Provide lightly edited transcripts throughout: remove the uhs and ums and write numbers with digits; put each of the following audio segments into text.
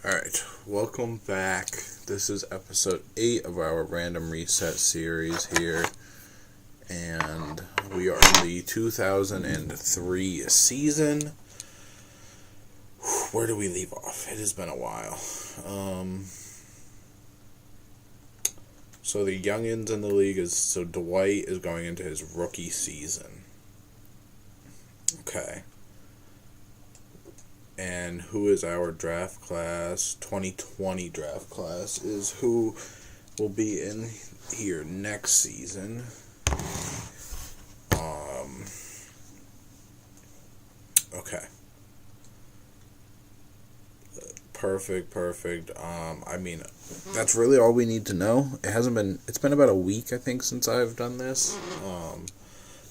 Alright, welcome back. This is episode 8 of our Random Reset series here. And we are in the 2003 season. Where do we leave off? It has been a while. So the youngins in the league so Dwight is going into his rookie season. Okay. And who is our draft class? 2020 draft class is who will be in here next season. Okay. Perfect. That's really all we need to know. It's been about a week, I think, since I've done this.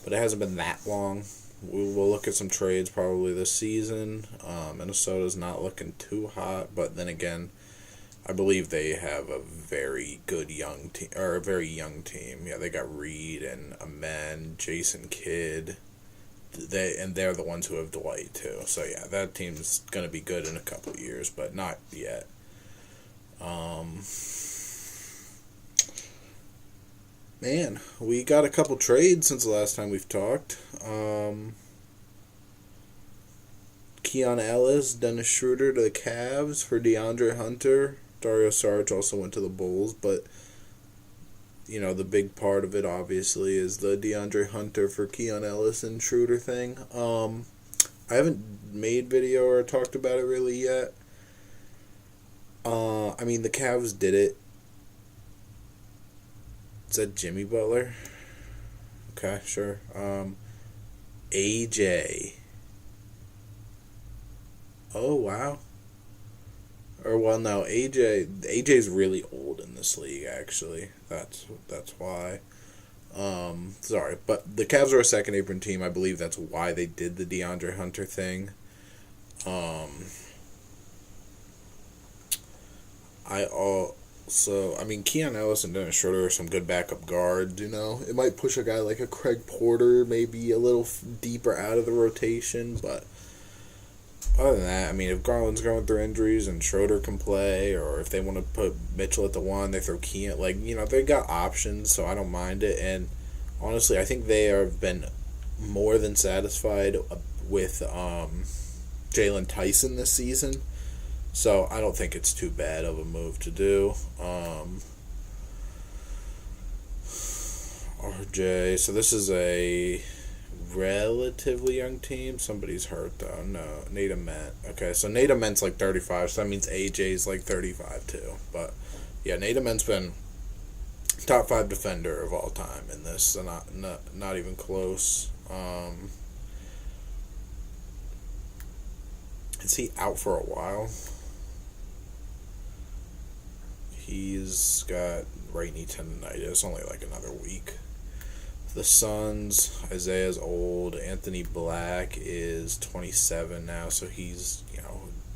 But it hasn't been that long. We'll look at some trades probably this season. Minnesota's not looking too hot, but then again, I believe they have a very good young team, or a very young team. Yeah, they got Reed and Amen, Jason Kidd. They're the ones who have Dwight too. So yeah, that team's gonna be good in a couple years, but not yet. Man, we got a couple trades since the last time we've talked. Keon Ellis, Dennis Schroeder to the Cavs for DeAndre Hunter. Dario Saric also went to the Bulls, but the big part of it obviously is the DeAndre Hunter for Keon Ellis and Schroeder thing. I haven't made video or talked about it really yet. The Cavs did it. Is that Jimmy Butler? Okay, sure. AJ. Oh, wow. No, AJ's really old in this league, actually. That's why. Sorry, but the Cavs are a second apron team. I believe that's why they did the DeAndre Hunter thing. Keon Ellis and Dennis Schroeder are some good backup guards, It might push a guy like a Craig Porter maybe a little deeper out of the rotation, but other than that, if Garland's going through injuries and Schroeder can play, or if they want to put Mitchell at the 1, they throw Keon, they got options, so I don't mind it, and honestly, I think they have been more than satisfied with Jalen Tyson this season. So I don't think it's too bad of a move to do. RJ. So this is a relatively young team. Somebody's hurt though. No, Nate Ament. Okay, so Nate Ament's 35, so that means AJ's 35 too. But yeah, Nate Ament's been top 5 defender of all time in this, so not even close. Is he out for a while? He's got right knee tendonitis, only another week. The Suns, Isaiah's old. Anthony Black is 27 now, so he's,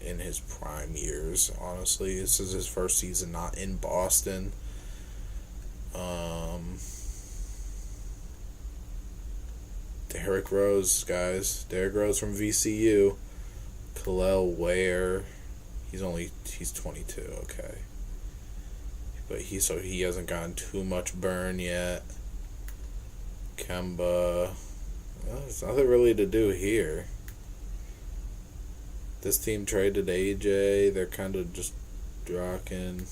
in his prime years, honestly. This is his first season not in Boston. Derrick Rose, guys. Derrick Rose from VCU. Kel'el Ware. He's 22, okay. But he hasn't gotten too much burn yet. Kemba. Well, there's nothing really to do here. This team traded AJ. They're kind of just rocking.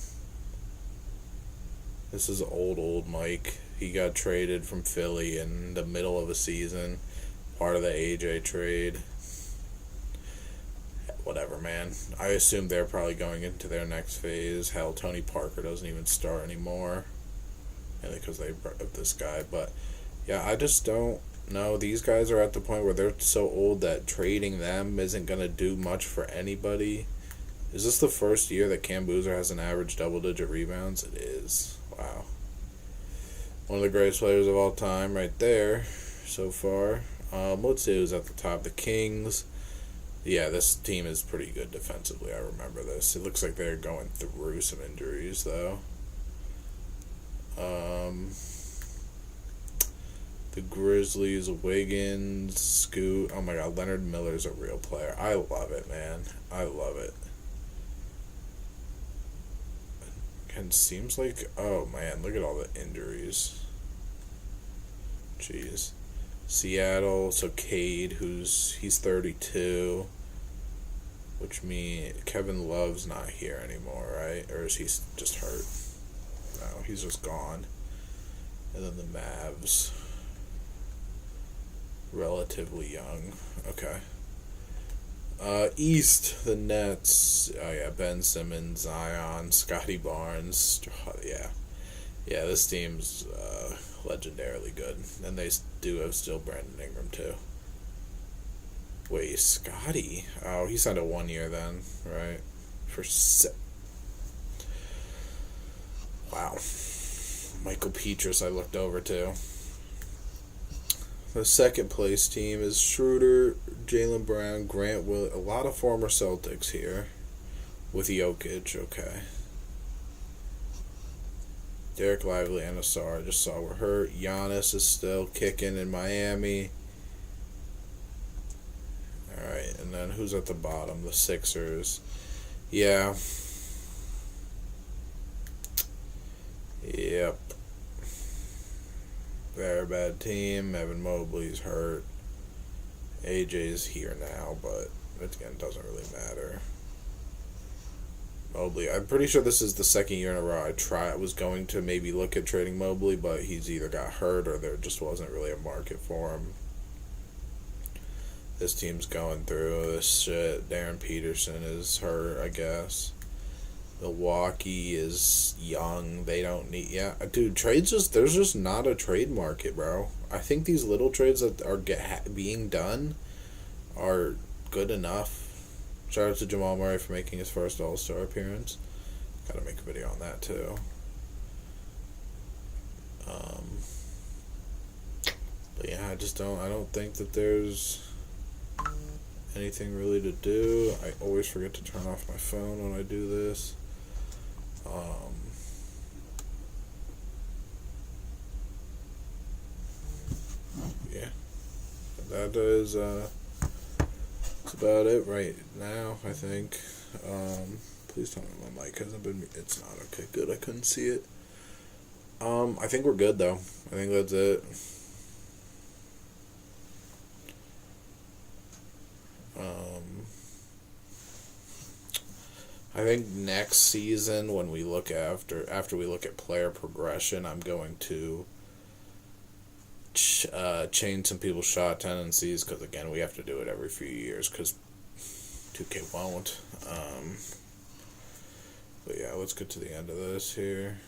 This is old Mike. He got traded from Philly in the middle of a season. Part of the AJ trade. Whatever, man. I assume they're probably going into their next phase. Hell, Tony Parker doesn't even start anymore. Mainly because they brought up this guy. But, yeah, I just don't know. These guys are at the point where they're so old that trading them isn't going to do much for anybody. Is this the first year that Cam Boozer has an average double-digit rebounds? It is. Wow. One of the greatest players of all time right there so far. Let's see who's at the top. The Kings. Yeah, this team is pretty good defensively. I remember this. It looks like they're going through some injuries, though. The Grizzlies, Wiggins, Scoot. Oh, my God. Leonard Miller's a real player. I love it, man. I love it. And seems like, oh man, look at all the injuries. Jeez. Seattle, so Cade, he's 32, which means Kevin Love's not here anymore, right? Or is he just hurt? No, he's just gone. And then the Mavs, relatively young. Okay. East, the Nets. Oh yeah, Ben Simmons, Zion, Scotty Barnes. Yeah, this team's legendarily good, and they do have still Brandon Ingram too. Wait, Scotty? Oh, he signed a 1 year then, right? Wow. Michael Petrus, I looked over too. The second place team is Schroeder, Jaylen Brown, Grant Will. A lot of former Celtics here with Jokic. Okay. Derek Lively and Asar, I just saw were hurt. Giannis is still kicking in Miami. Alright, and then who's at the bottom? The Sixers. Yeah. Yep. Very bad team. Evan Mobley's hurt. AJ's here now, but again, doesn't really matter. Mobley, I'm pretty sure this is the second year in a row I was going to maybe look at trading Mobley, but he's either got hurt or there just wasn't really a market for him. This team's going through this shit. Darren Peterson is hurt, I guess. Milwaukee is young. They don't need... Yeah, dude, there's just not a trade market, bro. I think these little trades that are being done are good enough. Shout out to Jamal Murray for making his first All-Star appearance. Gotta make a video on that, too. But yeah, I don't think that there's anything really to do. I always forget to turn off my phone when I do this. Yeah, that is that's about it right now, I think. Please tell me my mic hasn't been. It's not okay. Good, I couldn't see it. I think we're good though. I think that's it. I think next season, when we look after we look at player progression, I'm going to change some people's shot tendencies, because again, we have to do it every few years because 2K won't. But yeah, let's get to the end of this here.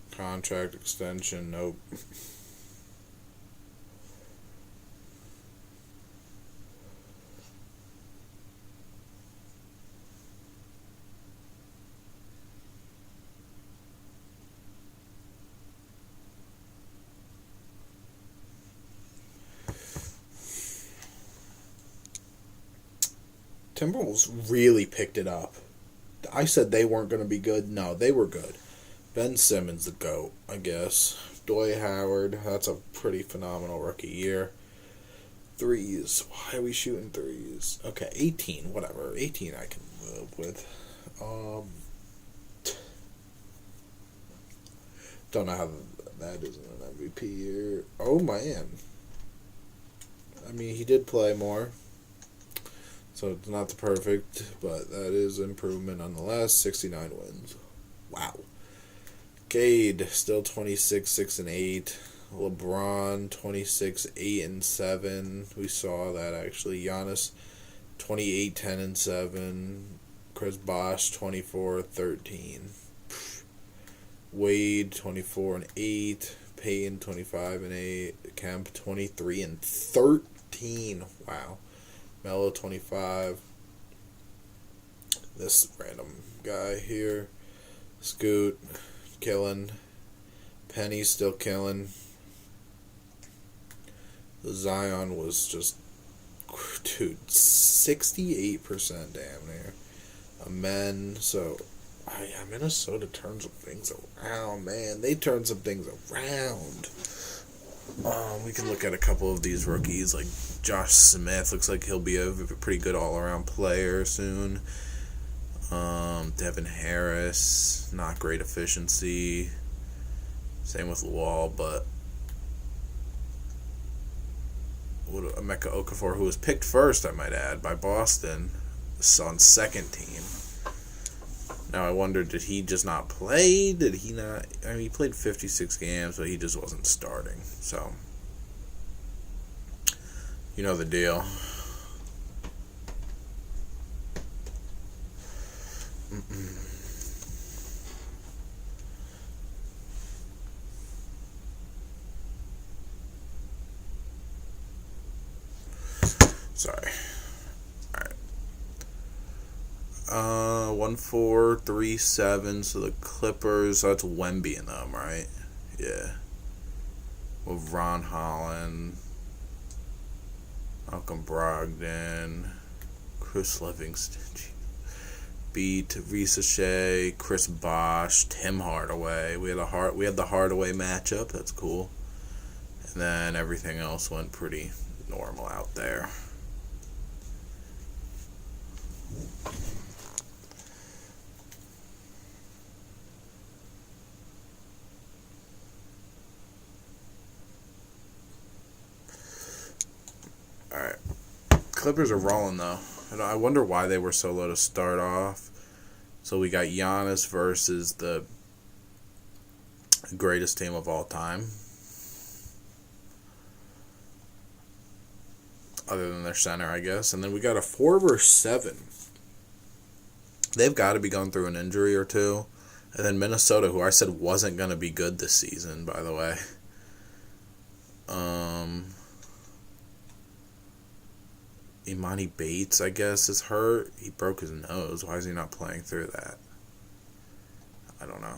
Contract extension, nope. Timberwolves really picked it up. I said they weren't going to be good. No, they were good. Ben Simmons, the GOAT, I guess. Dwight Howard, that's a pretty phenomenal rookie year. Threes. Why are we shooting threes? Okay, 18, whatever. 18 I can live with. Don't know how that isn't an MVP year. Oh, man. I mean, he did play more. So it's not the perfect, but that is improvement nonetheless. 69 wins. Wow. Cade, still 26, 6 and 8. LeBron, 26, 8 and 7. We saw that actually. Giannis, 28, 10 and 7. Chris Bosh, 24, 13. Wade, 24 and 8. Payton, 25 and 8. Kemp, 23 and 13. Wow. Melo, 25. This random guy here. Scoot, killing. Penny still killing. The Zion was just, dude, 68% damn near. Amen. So, yeah, Minnesota turned some things around, man. They turned some things around. We can look at a couple of these rookies, like Josh Smith. Looks like he'll be a pretty good all-around player soon. Devin Harris, not great efficiency. Same with Luol, but Emeka Okafor, who was picked first, I might add, by Boston, on second team. Now I wonder, did he just not play? Did he not? I mean, he played 56 games, but he just wasn't starting. So, you know the deal. Sorry. Alright. 1-4-3-7. So the Clippers, that's Wemby in them, right? Yeah. With Ron Holland, Malcolm Brogdon, Chris Livingston, beat Risa Shea, Chris Bosh, Tim Hardaway. We had the Hardaway matchup. That's cool. And then everything else went pretty normal out there. All right. Clippers are rolling though. And I wonder why they were so low to start off. So we got Giannis versus the greatest team of all time, other than their center, I guess. And then we got a 4 versus 7. They've got to be going through an injury or two. And then Minnesota, who I said wasn't going to be good this season, by the way. Imani Bates, I guess, is hurt. He broke his nose. Why is he not playing through that? I don't know.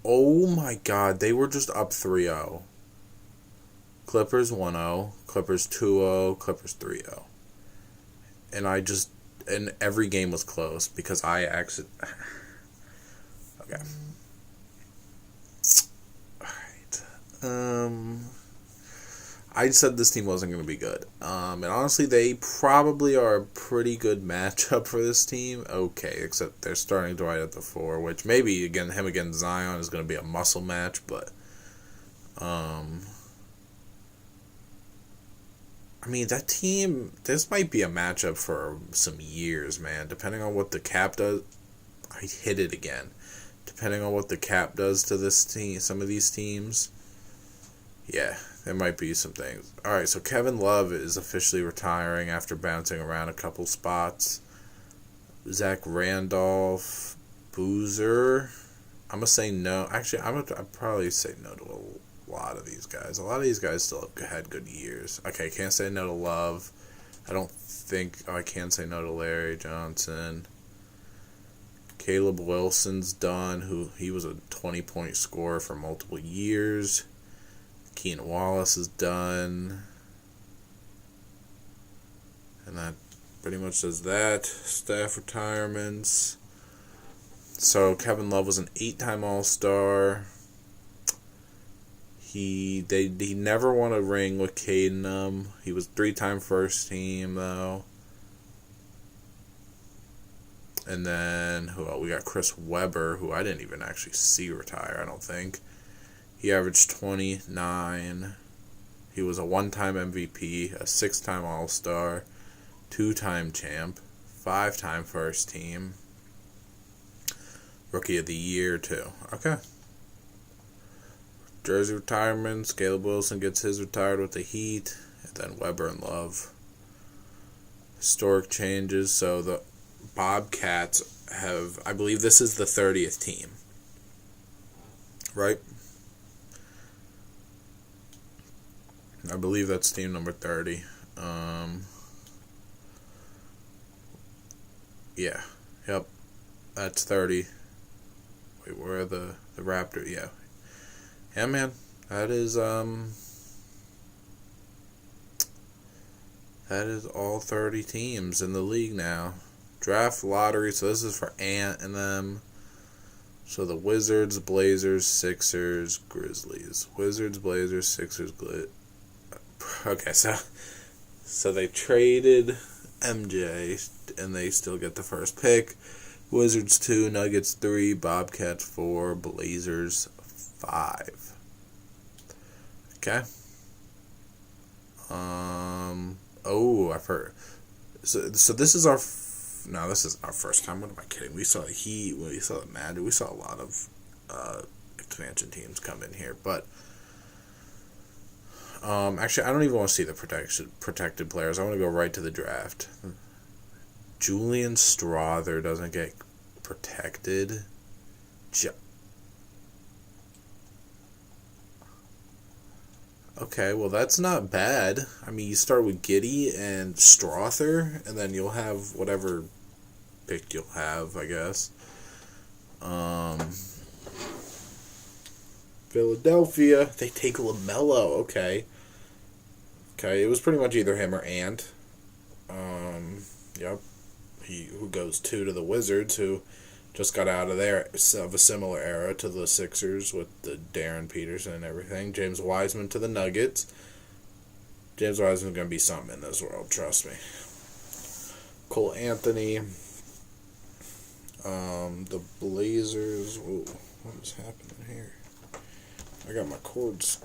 Oh my god, they were just up 3-0. Clippers 1-0, Clippers 2-0, Clippers 3-0. And every game was close because I actually... Okay. I said this team wasn't going to be good. And honestly, they probably are a pretty good matchup for this team. Okay, except they're starting Dwight at the 4, which maybe him against Zion is going to be a muscle match, but I mean, that team, this might be a matchup for some years, man. Depending on what the cap does. I hit it again. Depending on what the cap does to this team, some of these teams. Yeah, there might be some things. Alright, so Kevin Love is officially retiring after bouncing around a couple spots. Zach Randolph, Boozer. I'm going to say no. Actually, I'd probably say no to a lot of these guys. A lot of these guys still had good years. Okay, can't say no to Love. I can say no to Larry Johnson. Caleb Wilson's done, he was a 20-point scorer for multiple years. Keenan Wallace is done. And that pretty much does that. Staff retirements. So Kevin Love was an 8-time All-Star. He never won a ring with Caden. He was 3-time first team though. And then we got Chris Webber, who I didn't even actually see retire, I don't think. He averaged 29. He was a 1-time MVP, a 6-time All-Star, 2-time champ, 5-time first team, Rookie of the Year too. Okay. Jersey retirements. Caleb Wilson gets his retired with the Heat, and then Webber and Love. Historic changes. So the Bobcats have, I believe this is the 30th team, right? I believe that's team number 30. Yeah. Yep. That's 30. Wait, where are the Raptors? Yeah. Yeah, man. That is all 30 teams in the league now. Draft lottery, so this is for Ant and them. So the Wizards, Blazers, Sixers, Grizzlies. Wizards, Blazers, Sixers, Okay, so So they traded MJ, and they still get the first pick. Wizards 2, Nuggets 3, Bobcats 4, Blazers 5. Okay. I've heard. So this is our. No, this isn't our first time. What am I kidding? We saw the Heat. We saw the Magic. We saw a lot of expansion teams come in here, but. Actually, I don't even want to see the protected players. I want to go right to the draft. Julian Strawther doesn't get protected. Okay, well, that's not bad. I mean, you start with Giddey and Strawther, and then you'll have whatever pick you'll have, I guess. Philadelphia, they take LaMelo. Okay, it was pretty much either him or Ant. Yep. Who goes 2 to the Wizards, who just got out of there of a similar era to the Sixers with the Darren Peterson and everything. James Wiseman to the Nuggets. James Wiseman's going to be something in this world, trust me. Cole Anthony. The Blazers. Whoa, what is happening here? I got my cords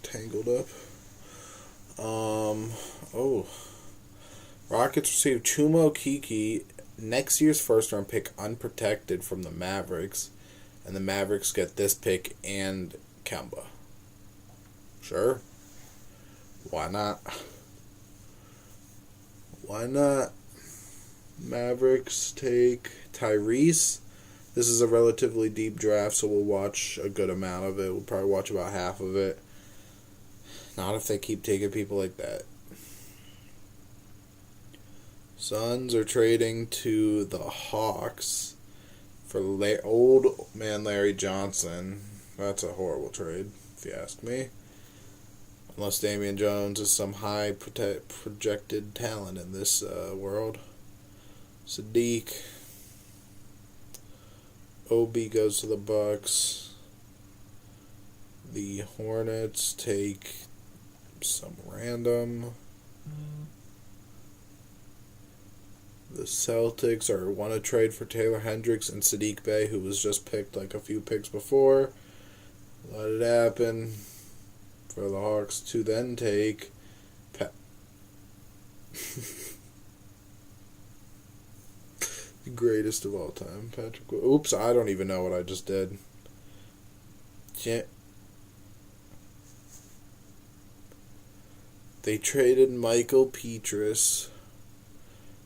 tangled up. Rockets receive Chuma Okeke, next year's first-round pick, unprotected from the Mavericks, and the Mavericks get this pick and Kemba. Sure. Why not? Why not? Mavericks take Tyrese. This is a relatively deep draft, so we'll watch a good amount of it. We'll probably watch about half of it. Not if they keep taking people like that. Suns are trading to the Hawks for old man Larry Johnson. That's a horrible trade, if you ask me. Unless Damian Jones is some high projected talent in this world. Sadiq. Obi goes to the Bucks. The Hornets take some random. The Celtics want to trade for Taylor Hendricks and Sadiq Bey, who was just picked like a few picks before. Let it happen for the Hawks to then take the greatest of all time, Patrick. Oops, I don't even know what I just did. They traded Michael Petrus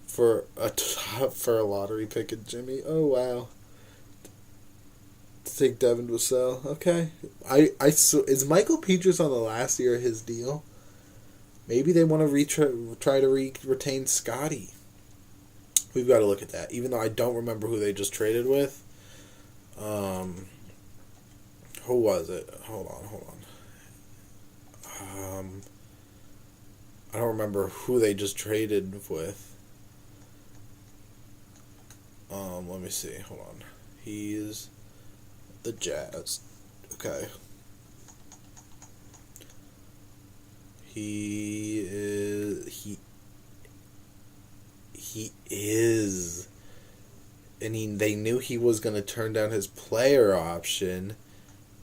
for a lottery pick at Jimmy. Oh wow. To take Devin Vassell. Okay. Is Michael Petrus on the last year of his deal? Maybe they want to try to retain Scotty. We've got to look at that. Even though I don't remember who they just traded with. Who was it? Hold on. I don't remember who they just traded with. Let me see. Hold on. He's the Jazz. Okay. He is. And they knew he was going to turn down his player option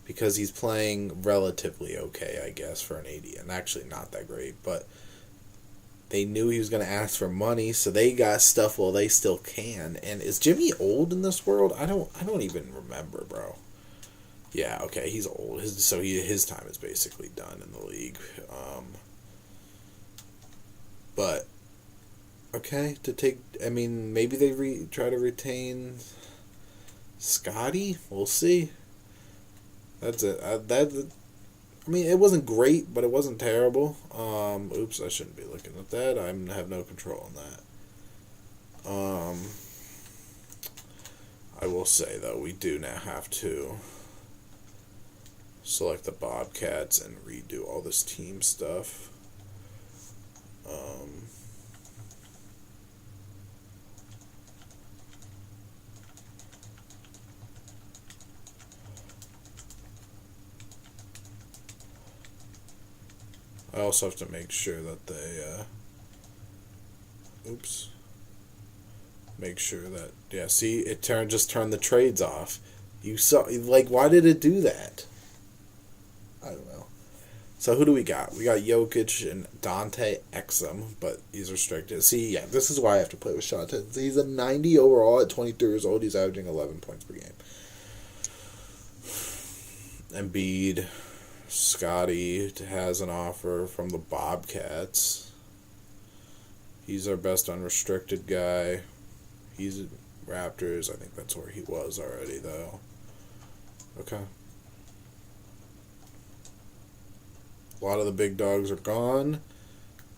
because he's playing relatively okay, I guess, for an 80. And actually not that great, but they knew he was going to ask for money, so they got stuff while they still can. And is Jimmy old in this world? I don't even remember, bro. Yeah, okay, he's old. His time is basically done in the league. But okay, maybe they try to retain Scotty. We'll see. That's it. It wasn't great, but it wasn't terrible. Oops, I shouldn't be looking at that. I have no control on that. I will say, though, we do now have to select the Bobcats and redo all this team stuff. I also have to make sure that they, oops. Make sure that, yeah, see, it just turned the trades off. You saw, like, why did it do that? I don't know. So who do we got? We got Jokic and Dante Exum, but he's restricted. See, yeah, this is why I have to play with shot tendency. He's a 90 overall at 23 years old. He's averaging 11 points per game. Embiid, Scotty has an offer from the Bobcats. He's our best unrestricted guy. He's at Raptors. I think that's where he was already, though. Okay. A lot of the big dogs are gone.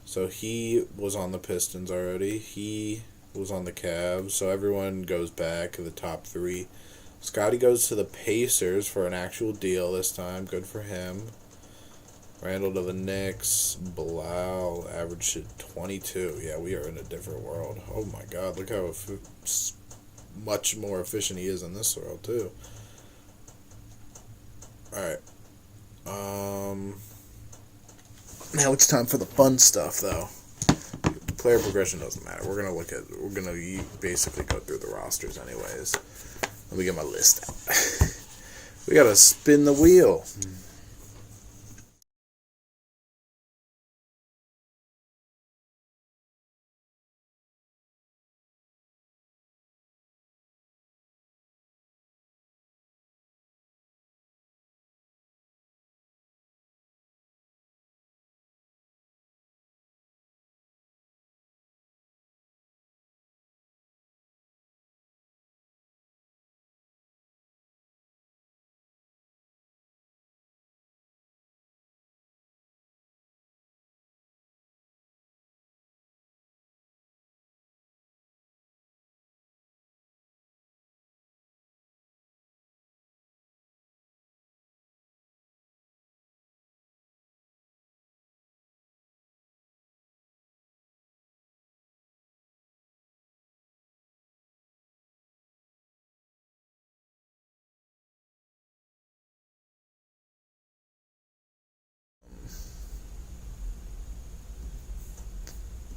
So he was on the Pistons already. He was on the Cavs. So everyone goes back to the top three. Scotty goes to the Pacers for an actual deal this time. Good for him. Randall to the Knicks. Bilal averaged 22. Yeah, we are in a different world. Oh my God, look how much more efficient he is in this world too. Alright. Now it's time for the fun stuff though. Player progression doesn't matter. We're gonna basically go through the rosters anyways. Let me get my list out. We gotta spin the wheel.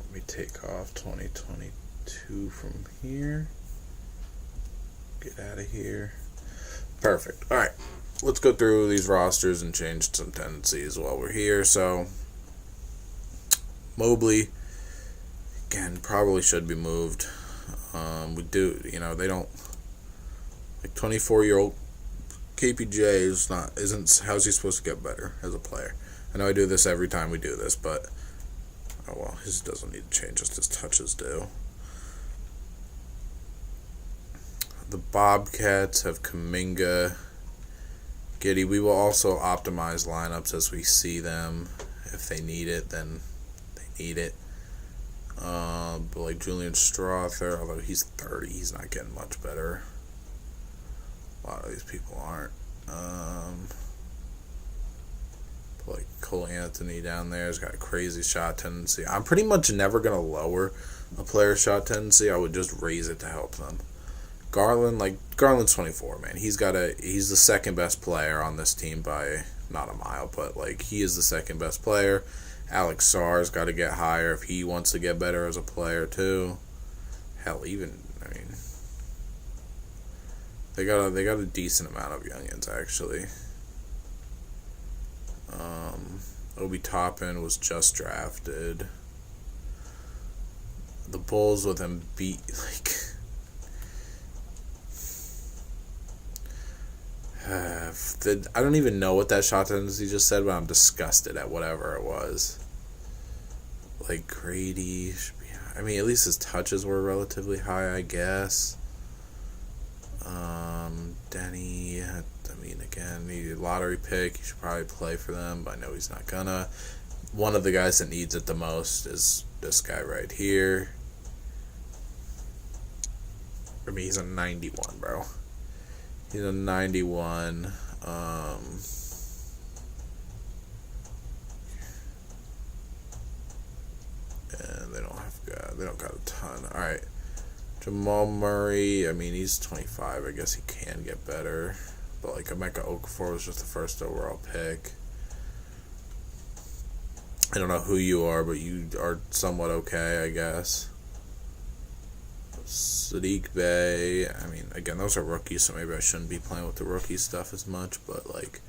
Let me take off 2022 from here. Get out of here. Perfect. Alright. Let's go through these rosters and change some tendencies while we're here. So, Mobley, again, probably should be moved. They don't, like 24-year-old KPJ isn't, how's he supposed to get better as a player? I know I do this every time we do this, but, oh well, his doesn't need to change, just his touches do. The Bobcats have Kuminga, Giddey. We will also optimize lineups as we see them. If they need it, then they need it. But like Julian Strother, although he's 30, he's not getting much better. A lot of these people aren't. Like Cole Anthony down there has got a crazy shot tendency. I'm pretty much never going to lower a player's shot tendency. I would just raise it to help them. Garland's 24, man. He's the second best player on this team by not a mile, but like he is the second best player. Alex Sarr's got to get higher if he wants to get better as a player too. Hell, they got a decent amount of youngins actually. Obi Toppin was just drafted. The Bulls with Embiid, I don't even know what that shot tendency just said, but I'm disgusted at whatever it was. Like Grady, at least his touches were relatively high, I guess. Denny, again, he lottery pick. He should probably play for them, but I know he's not gonna. One of the guys that needs it the most is this guy right here. He's a 91, bro. He's a 91. And they don't got a ton. All right. Jamal Murray, he's 25. I guess he can get better. But, Emeka Okafor was just the first overall pick. I don't know who you are, but you are somewhat okay, I guess. Sadiq Bey, I mean, again, those are rookies, so maybe I shouldn't be playing with the rookie stuff as much, but, like,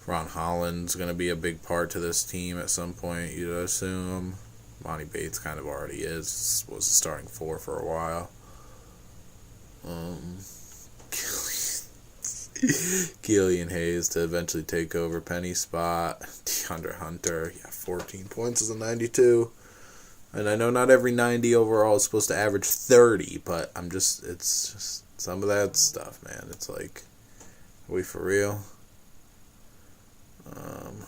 Ron Holland's going to be a big part to this team at some point, you'd assume. Monty Bates kind of already was starting four for a while. Killian Hayes to eventually take over Penny's spot. DeAndre Hunter, 14 points is a 92. And I know not every 90 overall is supposed to average 30, but it's just some of that stuff, man. It's like, are we for real?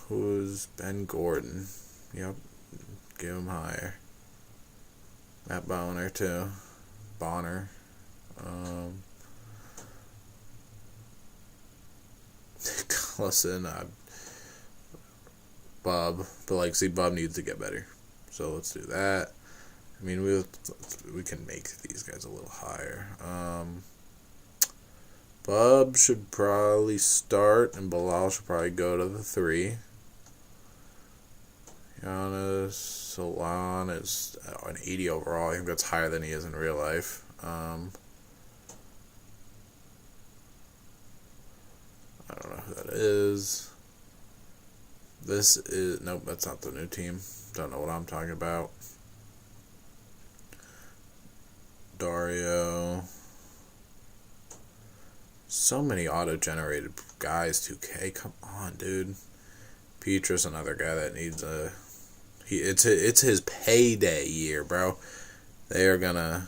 Who's Ben Gordon? Yep, give him higher. Matt Bonner, too. Bonner. Listen, Bub. But, like, see, Bub needs to get better. So let's do that. I mean, we can make these guys a little higher. Bub should probably start, and Bilal should probably go to the 3. Giannis Salon is an 80 overall. I think that's higher than he is in real life. I don't know who that is. This is... Nope, that's not the new team. Don't know what I'm talking about. Dario. So many auto-generated guys, 2K. Come on, dude. Petrus, another guy that needs a... It's his payday year, bro. They are gonna...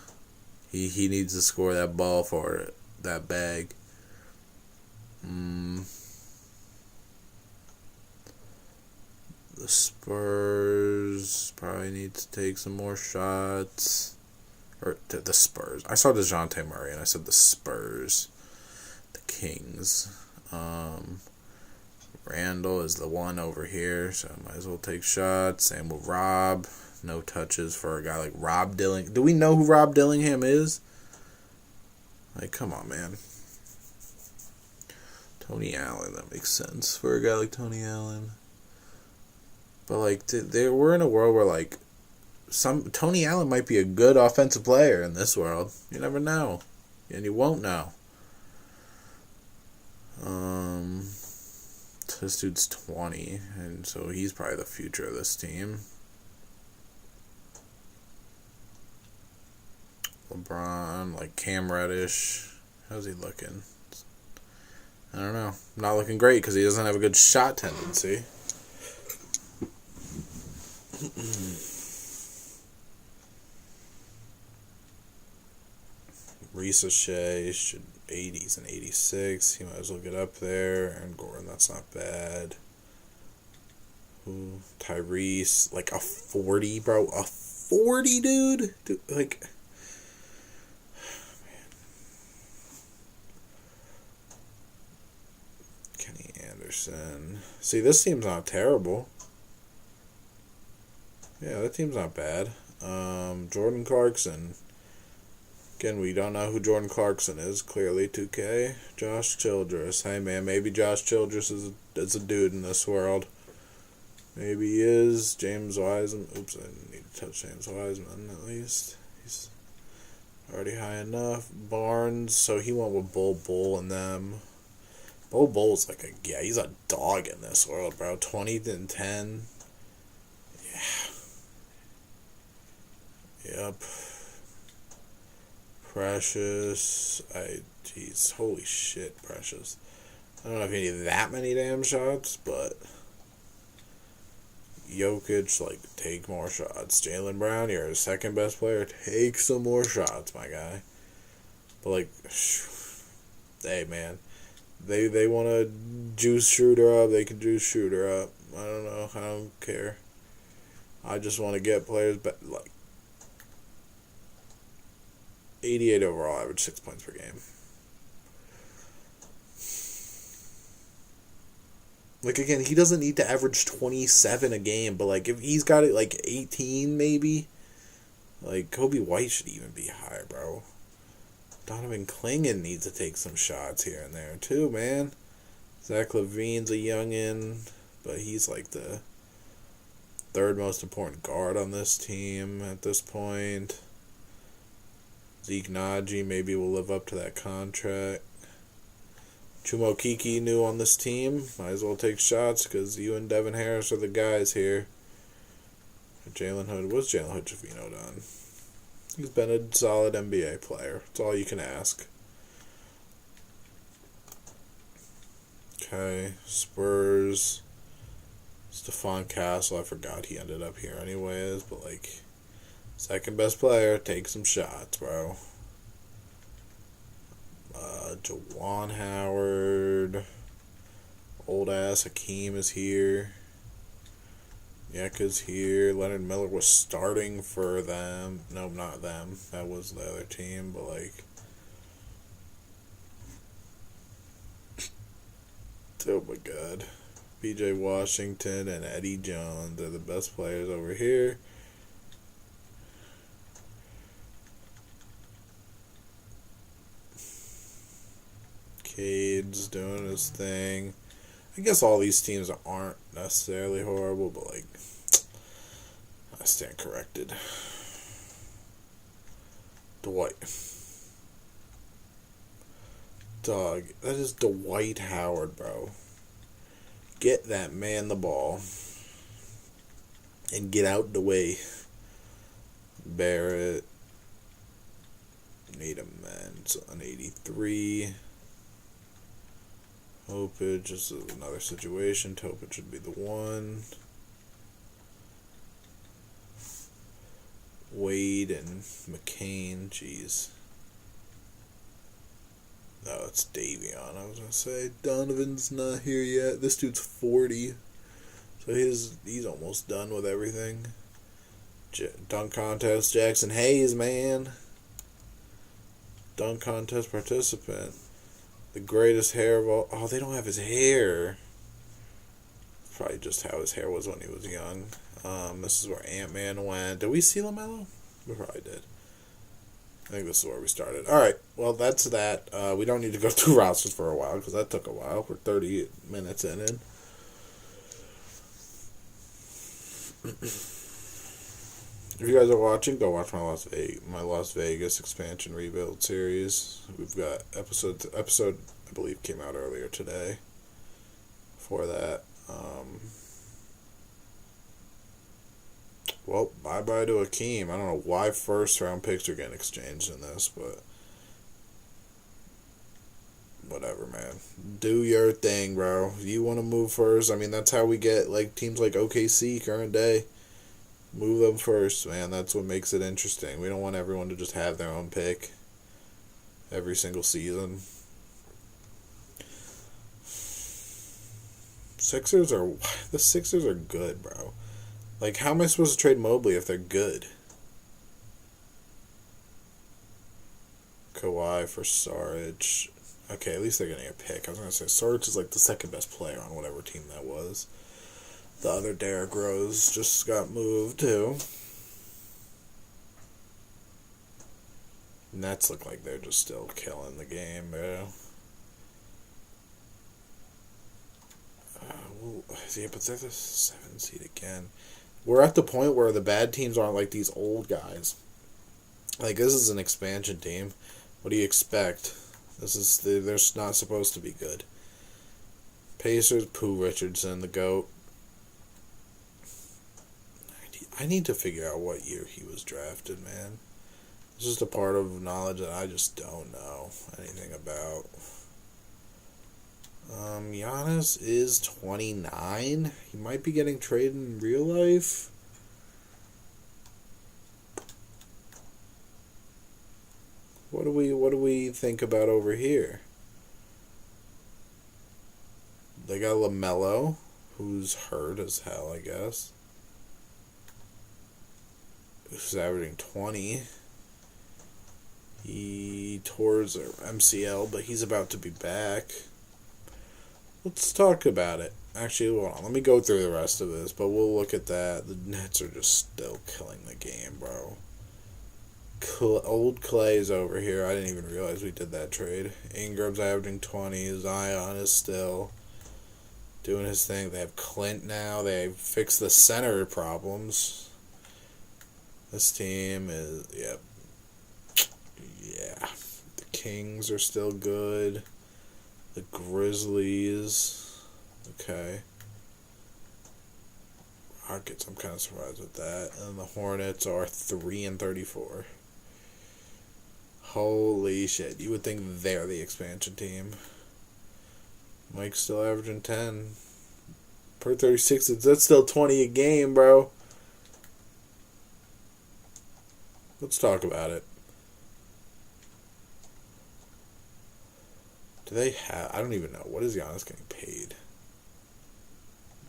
He needs to score that ball for it, that bag. The Spurs probably need to take some more shots. Or the Spurs. I saw DeJounte Murray and I said the Spurs. The Kings. Randall is the one over here, so I might as well take shots. Same with Rob. No touches for a guy like Rob Dillingham. Do we know who Rob Dillingham is? Like, come on, man. Tony Allen, that makes sense for a guy like Tony Allen. But, like, we're in a world where, like, Tony Allen might be a good offensive player in this world. You never know. And you won't know. This dude's 20, and so he's probably the future of this team. LeBron, like Cam Reddish. How's he looking? I don't know. Not looking great because he doesn't have a good shot tendency. Risa Shea should 80s and 86. He might as well get up there. And Gordon, that's not bad. Ooh, Tyrese, like a 40, bro. A 40, dude? Like, man. Kenny Anderson. See, this team's not terrible. Yeah, that team's not bad. Jordan Clarkson. Again, we don't know who Jordan Clarkson is. Clearly, 2K. Josh Childress. Hey, man, maybe Josh Childress is a dude in this world. Maybe he is. James Wiseman. Oops, I didn't need to touch James Wiseman, at least. He's already high enough. Barnes, so he went with Bull and them. Bull's like he's a dog in this world, bro. 20 and 10. Yeah. Yep. Precious. Jeez, holy shit, Precious. I don't know if you need that many damn shots, but Jokic, like, take more shots. Jaylen Brown, you're a second best player. Take some more shots, my guy. But, like, hey, man. They want to juice Schroeder up. They can juice Schroeder up. I don't know. I don't care. I just want to get players, but, like, 88 overall, average 6 points per game. Like, again, he doesn't need to average 27 a game, but, like, if he's got it, like, 18 maybe, like, Kobe White should even be higher, bro. Donovan Clingan needs to take some shots here and there, too, man. Zach LaVine's a youngin', but he's, like, the third most important guard on this team at this point. Zeke Naji maybe will live up to that contract. Chumo Kiki new on this team. Might as well take shots because you and Devin Harris are the guys here. Jalen Hood. What's Jalen Hood-Schifino done? He's been a solid NBA player. That's all you can ask. Okay, Spurs. Stephon Castle. I forgot he ended up here anyways, but like, second best player. Take some shots, bro. Juwan Howard. Old ass Hakeem is here. Yeka's here. Leonard Miller was starting for them. No, not them. That was the other team, but like. Oh my god. PJ Washington and Eddie Jones are the best players over here. Cade's doing his thing. I guess all these teams aren't necessarily horrible, but like, I stand corrected. Dwight. Dog, that is Dwight Howard, bro. Get that man the ball. And get out the way. Barrett. Need a man's on 83. Topage is another situation. Topage should be the one. Wade and McCain, jeez. No, it's Davion. I was gonna say Donovan's not here yet. This dude's 40, so he's almost done with everything. Dunk contest, Jackson Hayes, man. Dunk contest participant. The greatest hair of all. Oh, they don't have his hair. Probably just how his hair was when he was young. This is where Ant-Man went. Did we see LaMelo? We probably did. I think this is where we started. Alright, well, that's that. We don't need to go through rosters for a while, because that took a while. We're 30 minutes in. If you guys are watching, go watch my Las Vegas expansion rebuild series. We've got episode I believe came out earlier today. For that, well, bye-bye to Akeem. I don't know why first-round picks are getting exchanged in this, but whatever, man. Do your thing, bro. You want to move first? I mean, that's how we get like teams like OKC current day. Move them first, man. That's what makes it interesting. We don't want everyone to just have their own pick every single season. The Sixers are good, bro. Like, how am I supposed to trade Mobley if they're good? Kawhi for Saric. Okay, at least they're getting a pick. I was going to say, Saric is like the second best player on whatever team that was. The other Derrick Rose just got moved, too. Nets look like they're just still killing the game, bro. Yeah, but they're the 7th seed again. We're at the point where the bad teams aren't like these old guys. Like, this is an expansion team. What do you expect? They're not supposed to be good. Pacers, Pooh Richardson, the GOAT. I need to figure out what year he was drafted, man. It's just a part of knowledge that I just don't know anything about. Giannis is 29. He might be getting traded in real life. What do we think about over here? They got LaMelo, who's hurt as hell, I guess. Who's averaging 20. He tore his MCL, but he's about to be back. Let's talk about it. Actually, hold on. Let me go through the rest of this, but we'll look at that. The Nets are just still killing the game, bro. Old Clay's over here. I didn't even realize we did that trade. Ingram's averaging 20. Zion is still doing his thing. They have Clint now. They fixed the center problems. This team is, yeah. The Kings are still good. The Grizzlies, okay. Rockets, I'm kind of surprised with that. And the Hornets are 3-34. Holy shit! You would think they're the expansion team. Mike's still averaging 10 per 36. That's still 20 a game, bro. Let's talk about it. Do they have... I don't even know. What is Giannis getting paid?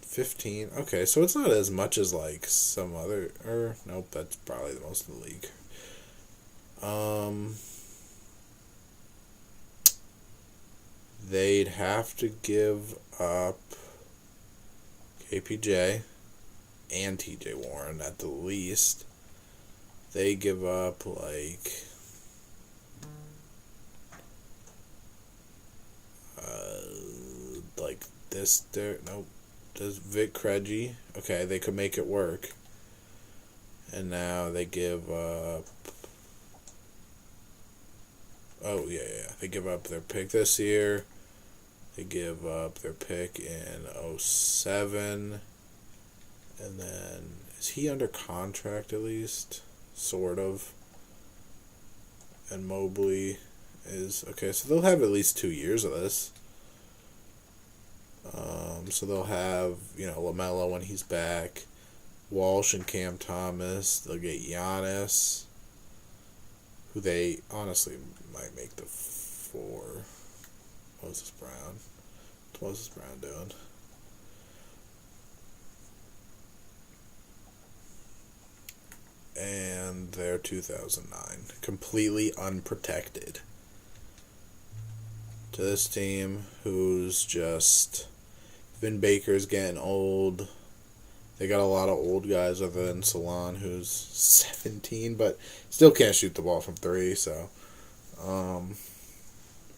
15. Okay, so it's not as much as like some other... nope, that's probably the most in the league. They'd have to give up KPJ and TJ Warren at the least. They give up like this there. Nope. Does Vic Krejci? Okay, they could make it work. And now they give up. Oh yeah. They give up their pick this year. They give up their pick in 2007. And then is he under contract at least? Sort of. And Mobley is okay. So they'll have at least 2 years of this. So they'll have, LaMelo when he's back, Walsh and Cam Thomas. They'll get Giannis, who they honestly might make the 4. Moses Brown. What's Moses Brown doing? And they're 2009. Completely unprotected. To this team, who's just... Vin Baker's getting old. They got a lot of old guys other than Salon, who's 17, but still can't shoot the ball from 3, so...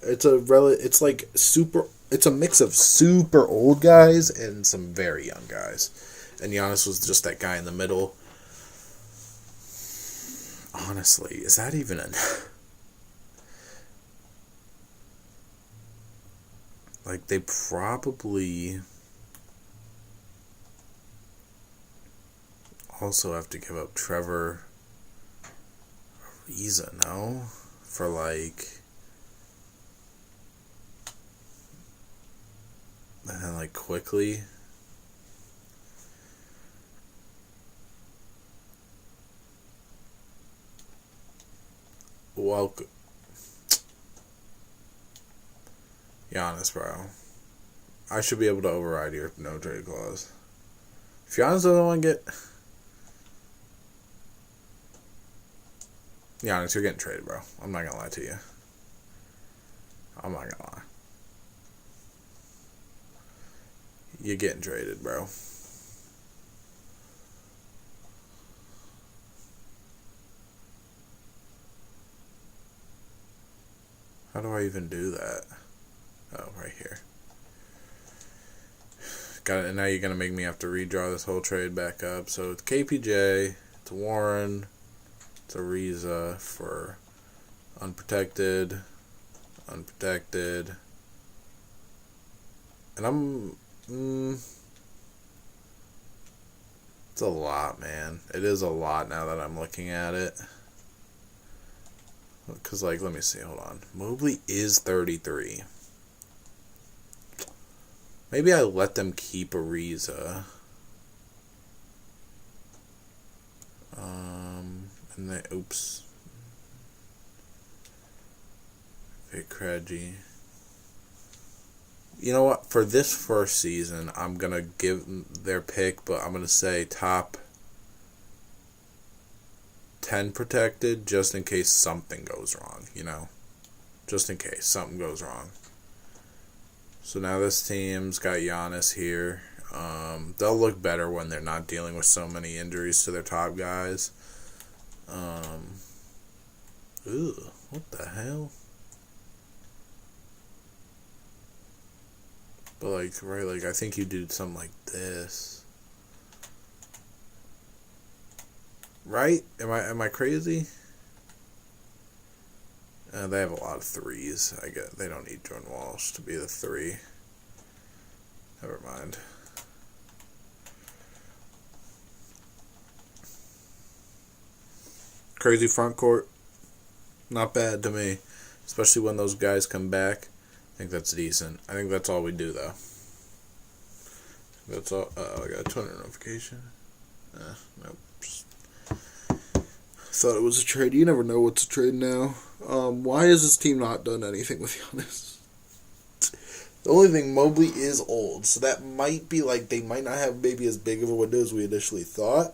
It's like super... It's a mix of super old guys and some very young guys. And Giannis was just that guy in the middle. Honestly, is that even like, they probably also have to give up Trevor Ariza, no? For, like... And then, like, quickly... Welcome. Giannis, bro. I should be able to override your no trade clause. If Giannis doesn't want to get... Giannis, you're getting traded, bro. I'm not going to lie to you. I'm not going to lie. You're getting traded, bro. How do I even do that? Oh, right here. Got it. And now you're going to make me have to redraw this whole trade back up. So it's KPJ, it's Warren, it's Ariza for unprotected. And I'm... it's a lot, man. It is a lot now that I'm looking at it. Because, like, let me see. Hold on. Mobley is 33. Maybe I let them keep Ariza. And they... Oops. Vic Krejci. You know what? For this first season, I'm going to give their pick, but I'm going to say top 10 protected just in case something goes wrong, Just in case something goes wrong. So now this team's got Giannis here. They'll look better when they're not dealing with so many injuries to their top guys. What the hell? But, like, right, like, I think you do something like this. Right? Am I crazy? They have a lot of threes. I get they don't need Jordan Walsh to be the 3. Never mind. Crazy front court. Not bad to me. Especially when those guys come back. I think that's decent. I think that's all we do, though. That's all. I got a Twitter notification. Nope. Just thought it was a trade. You never know what's a trade now. Why has this team not done anything with Giannis? The only thing, Mobley is old, so that might be like they might not have maybe as big of a window as we initially thought.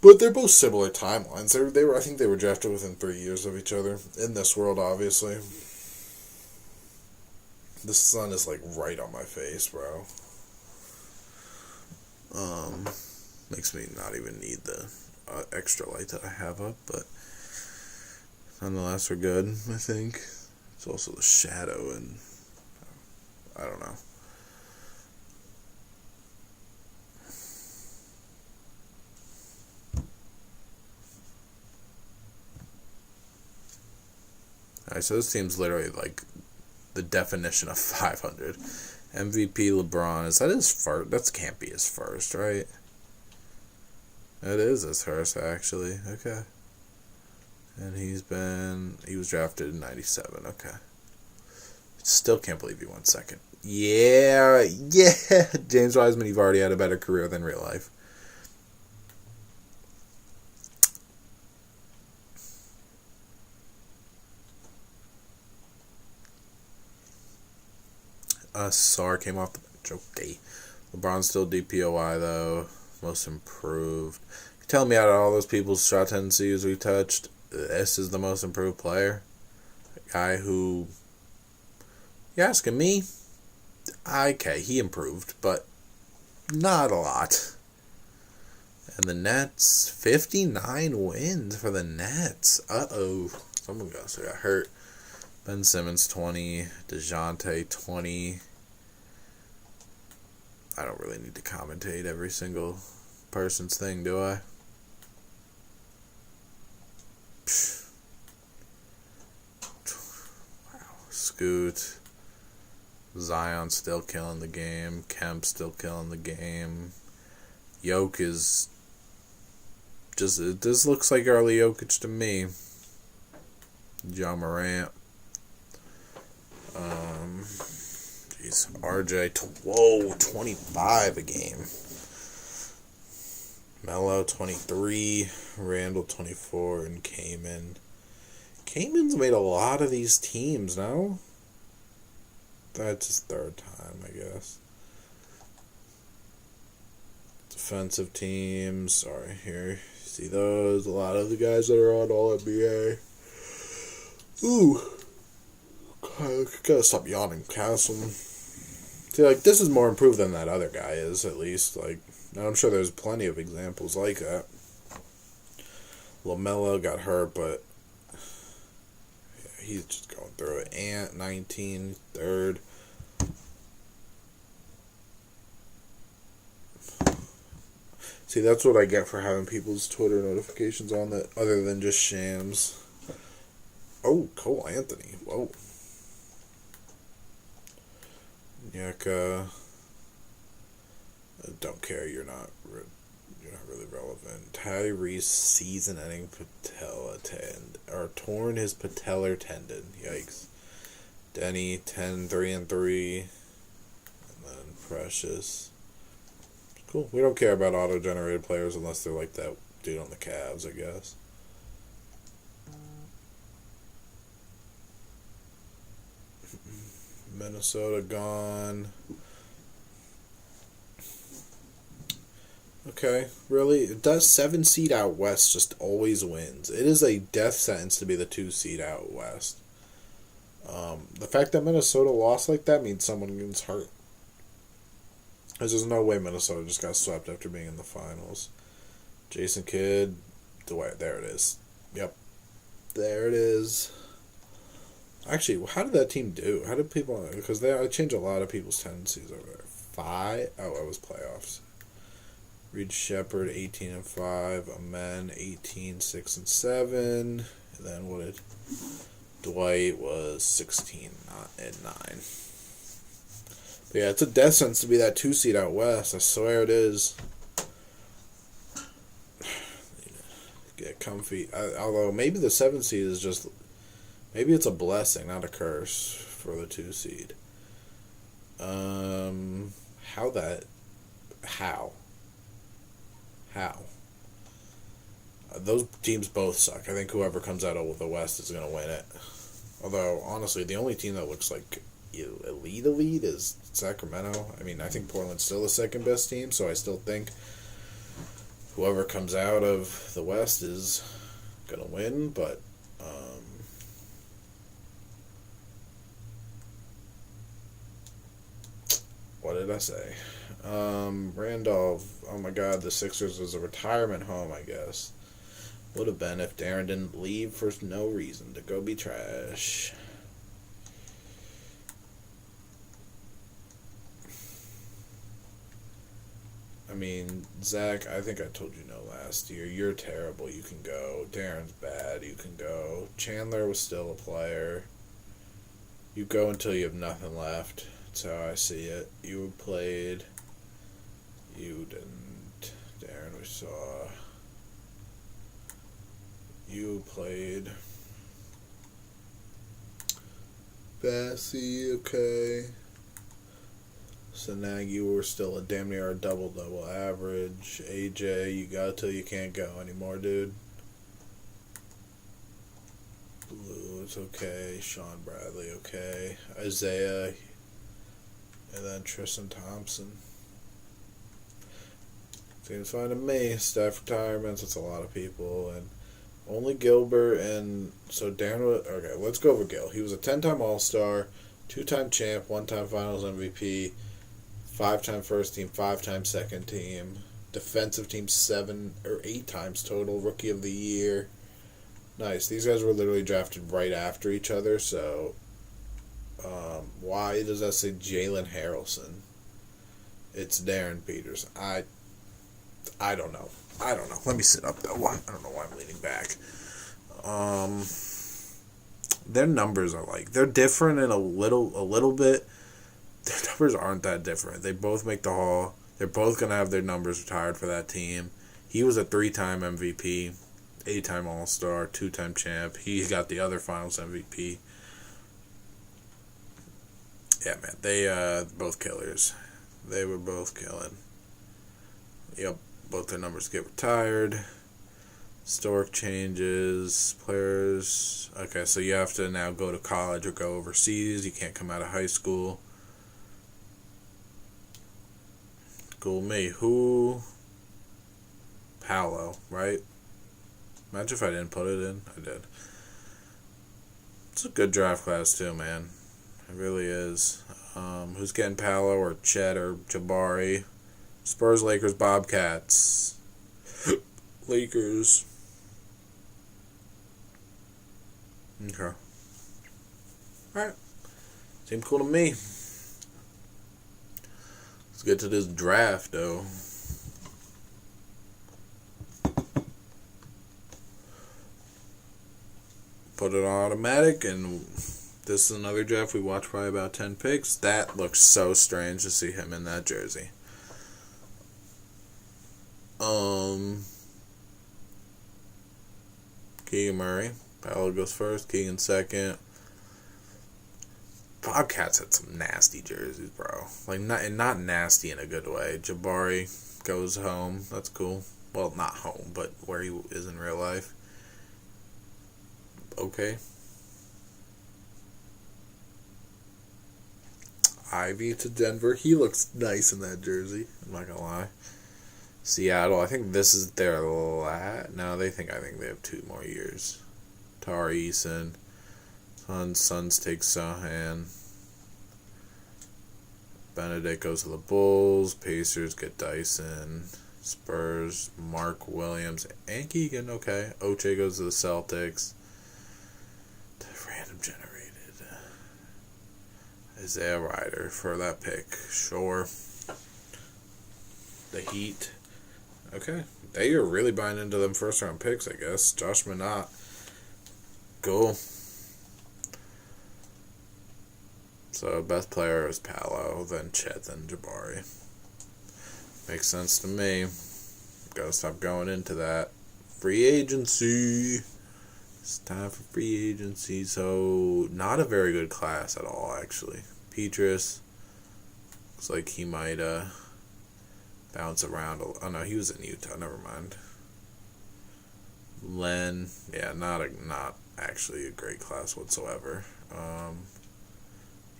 But they're both similar timelines. They were I think they were drafted within 3 years of each other in this world, obviously. The sun is like right on my face, bro. Makes me not even need the extra light that I have up, but nonetheless, we're good, I think. It's also the shadow, and I don't know. Alright, so this team's literally like the definition of 500. MVP LeBron, is that his first? That can't be his first, right? It is his first, actually. Okay. And he was drafted in 97. Okay. Still can't believe he went second. Yeah. James Wiseman, you've already had a better career than real life. Sarr came off the bench. Okay. LeBron's still DPOY, though. Most improved. You're telling me out of all those people's shot tendencies we touched, this is the most improved player? A guy who... You're asking me? Okay, he improved, but not a lot. And the Nets, 59 wins for the Nets. Uh-oh. Someone got hurt. Ben Simmons, 20. DeJounte, 20. I don't really need to commentate every single person's thing, do I? Wow. Scoot. Zion still killing the game. Kemp still killing the game. Jokic is just... This looks like early Jokic to me. John Morant. Jeez. RJ, 25 a game. Melo, 23. Randall, 24. And Kaman. Kaman's made a lot of these teams, no? That's his third time, I guess. Defensive teams. Sorry, here. See those? A lot of the guys that are on All-NBA. Ooh. Gotta stop yawning. Castle. See, like, this is more improved than that other guy is, at least. Like, now I'm sure there's plenty of examples like that. LaMelo got hurt, but yeah, he's just going through it. Ant, 19, third. See, that's what I get for having people's Twitter notifications on that, other than just shams. Oh, Cole Anthony. Whoa. Yeka. Don't care. You're not really relevant. Tyrese season-ending patella tendon, or torn his patellar tendon. Yikes. Denny 10, 3-3, and then Precious. Cool. We don't care about auto-generated players unless they're like that dude on the Cavs, I guess. Minnesota gone. Okay, really? It does 7 seed out west just always wins. It is a death sentence to be the 2 seed out west. The fact that Minnesota lost like that means someone gets hurt. Because there's no way Minnesota just got swept after being in the finals. Jason Kidd, there it is. Yep. There it is. Actually, how did that team do? How did people? Because they changed a lot of people's tendencies over there. Five. Oh, it was playoffs. Reed Shepard 18-5. Amen 18-6-7. And then what did Dwight was 16-9. But yeah, it's a death sentence to be that 2 seed out west. I swear it is. Get comfy. Although maybe the 7 seed is just. Maybe it's a blessing, not a curse, for the 2 seed. How? Those teams both suck. I think whoever comes out of the West is going to win it. Although, honestly, the only team that looks like elite is Sacramento. I mean, I think Portland's still the second best team, so I still think whoever comes out of the West is going to win, but what did I say? Randolph, oh my god, the Sixers was a retirement home, I guess. Would have been if Darren didn't leave for no reason to go be trash. I mean, Zach, I think I told you no last year. You're terrible, you can go. Darren's bad, you can go. Chandler was still a player. You go until you have nothing left. That's how I see it. You played. You didn't. Darren, we saw. You played. Bassey, okay. So now you were still a damn near a double-double average. AJ, you got till you can't go anymore, dude. Blue, it's okay. Sean Bradley, okay. Isaiah, and then Tristan Thompson. Seems fine to me. Staff retirements, that's a lot of people. And only Gilbert and... So Darren... Okay, let's go over Gil. He was a 10-time All-Star, 2-time champ, 1-time Finals MVP, 5-time first team, 5-time second team, defensive team 7 or 8 times total, rookie of the year. Nice. These guys were literally drafted right after each other, so why does that say Jalen Harrelson? It's Darren Peters. I don't know. Let me sit up though. I don't know why I'm leaning back. Their numbers are they're different in a little bit. Their numbers aren't that different. They both make the Hall. They're both gonna have their numbers retired for that team. He was a 3-time MVP, 8-time All-Star, 2-time champ. He got the other Finals MVP. Yeah, man, they both killers. They were both killing. Yep, both their numbers get retired. Historic changes, players. Okay, so you have to now go to college or go overseas. You can't come out of high school. Cool me. Who? Paolo, right? Imagine if I didn't put it in. I did. It's a good draft class too, man. It really is. Who's getting Paolo or Chet or Jabari? Spurs, Lakers, Bobcats. Lakers. Okay. Alright. Seemed cool to me. Let's get to this draft, though. Put it on automatic, and this is another draft. We watched probably about 10 picks. That looks so strange to see him in that jersey. Keegan Murray. Paolo goes first. Keegan second. Bobcats had some nasty jerseys, bro. Not nasty in a good way. Jabari goes home. That's cool. Well, not home, but where he is in real life. Okay. Ivy to Denver. He looks nice in that jersey. I'm not gonna lie. Seattle. I think this is their no. I think they have 2 more years. Tari Eason. Suns take Sohan. Benedict goes to the Bulls. Pacers get Dyson. Spurs, Mark Williams, and Keegan, okay. Oche goes to the Celtics. The random generated. Isaiah Ryder for that pick. Sure. The Heat. Okay. They are really buying into them first round picks, I guess. Josh Minott. Cool. So, best player is Paolo, then Chet, then Jabari. Makes sense to me. Gotta stop going into that. Free agency. It's time for free agency. So, not a very good class at all, actually. Petrus. Looks like he might bounce around. Oh, no, he was in Utah. Never mind. Len. Yeah, not actually a great class whatsoever.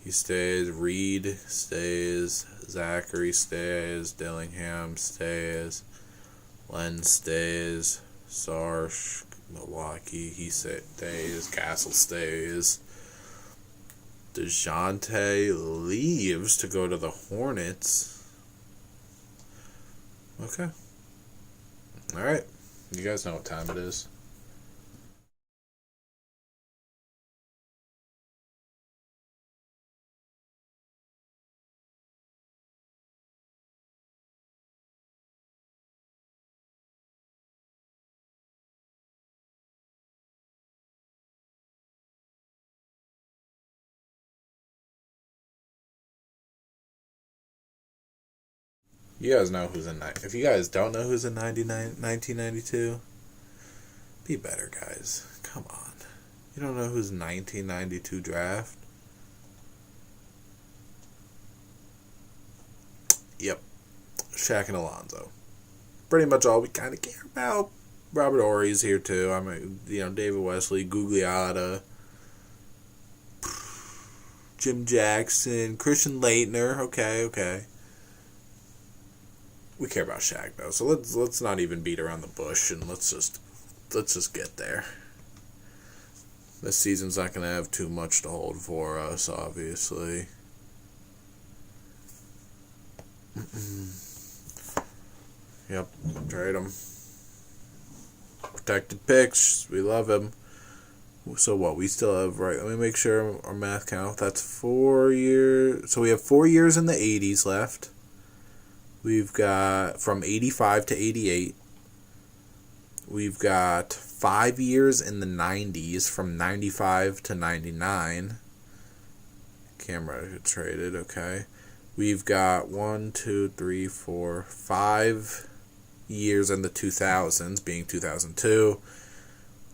He stays. Reed stays. Zachary stays. Dillingham stays. Len stays. Sarge, Milwaukee, he stays. Castle stays. DeJounte leaves to go to the Hornets. Okay. Alright. You guys know what time it is. You guys know who's in... If you guys don't know who's in 1992, be better, guys. Come on. You don't know who's 1992 draft? Yep. Shaq and Alonzo. Pretty much all we kind of care about. Robert Horry's here too. David Wesley, Gugliotta, Jim Jackson, Christian Laettner. Okay. We care about Shaq though, so let's not even beat around the bush and let's just get there. This season's not gonna have too much to hold for us, obviously. Yep, trade him. Protected picks, we love him. So what? We still have, right? Let me make sure our math count. That's 4 years. So we have 4 years in the 80s left. We've got from 85 to 88. We've got 5 years in the 90s from 95 to 99. Camera traded, okay. We've got 5 years in the 2000s, being 2002,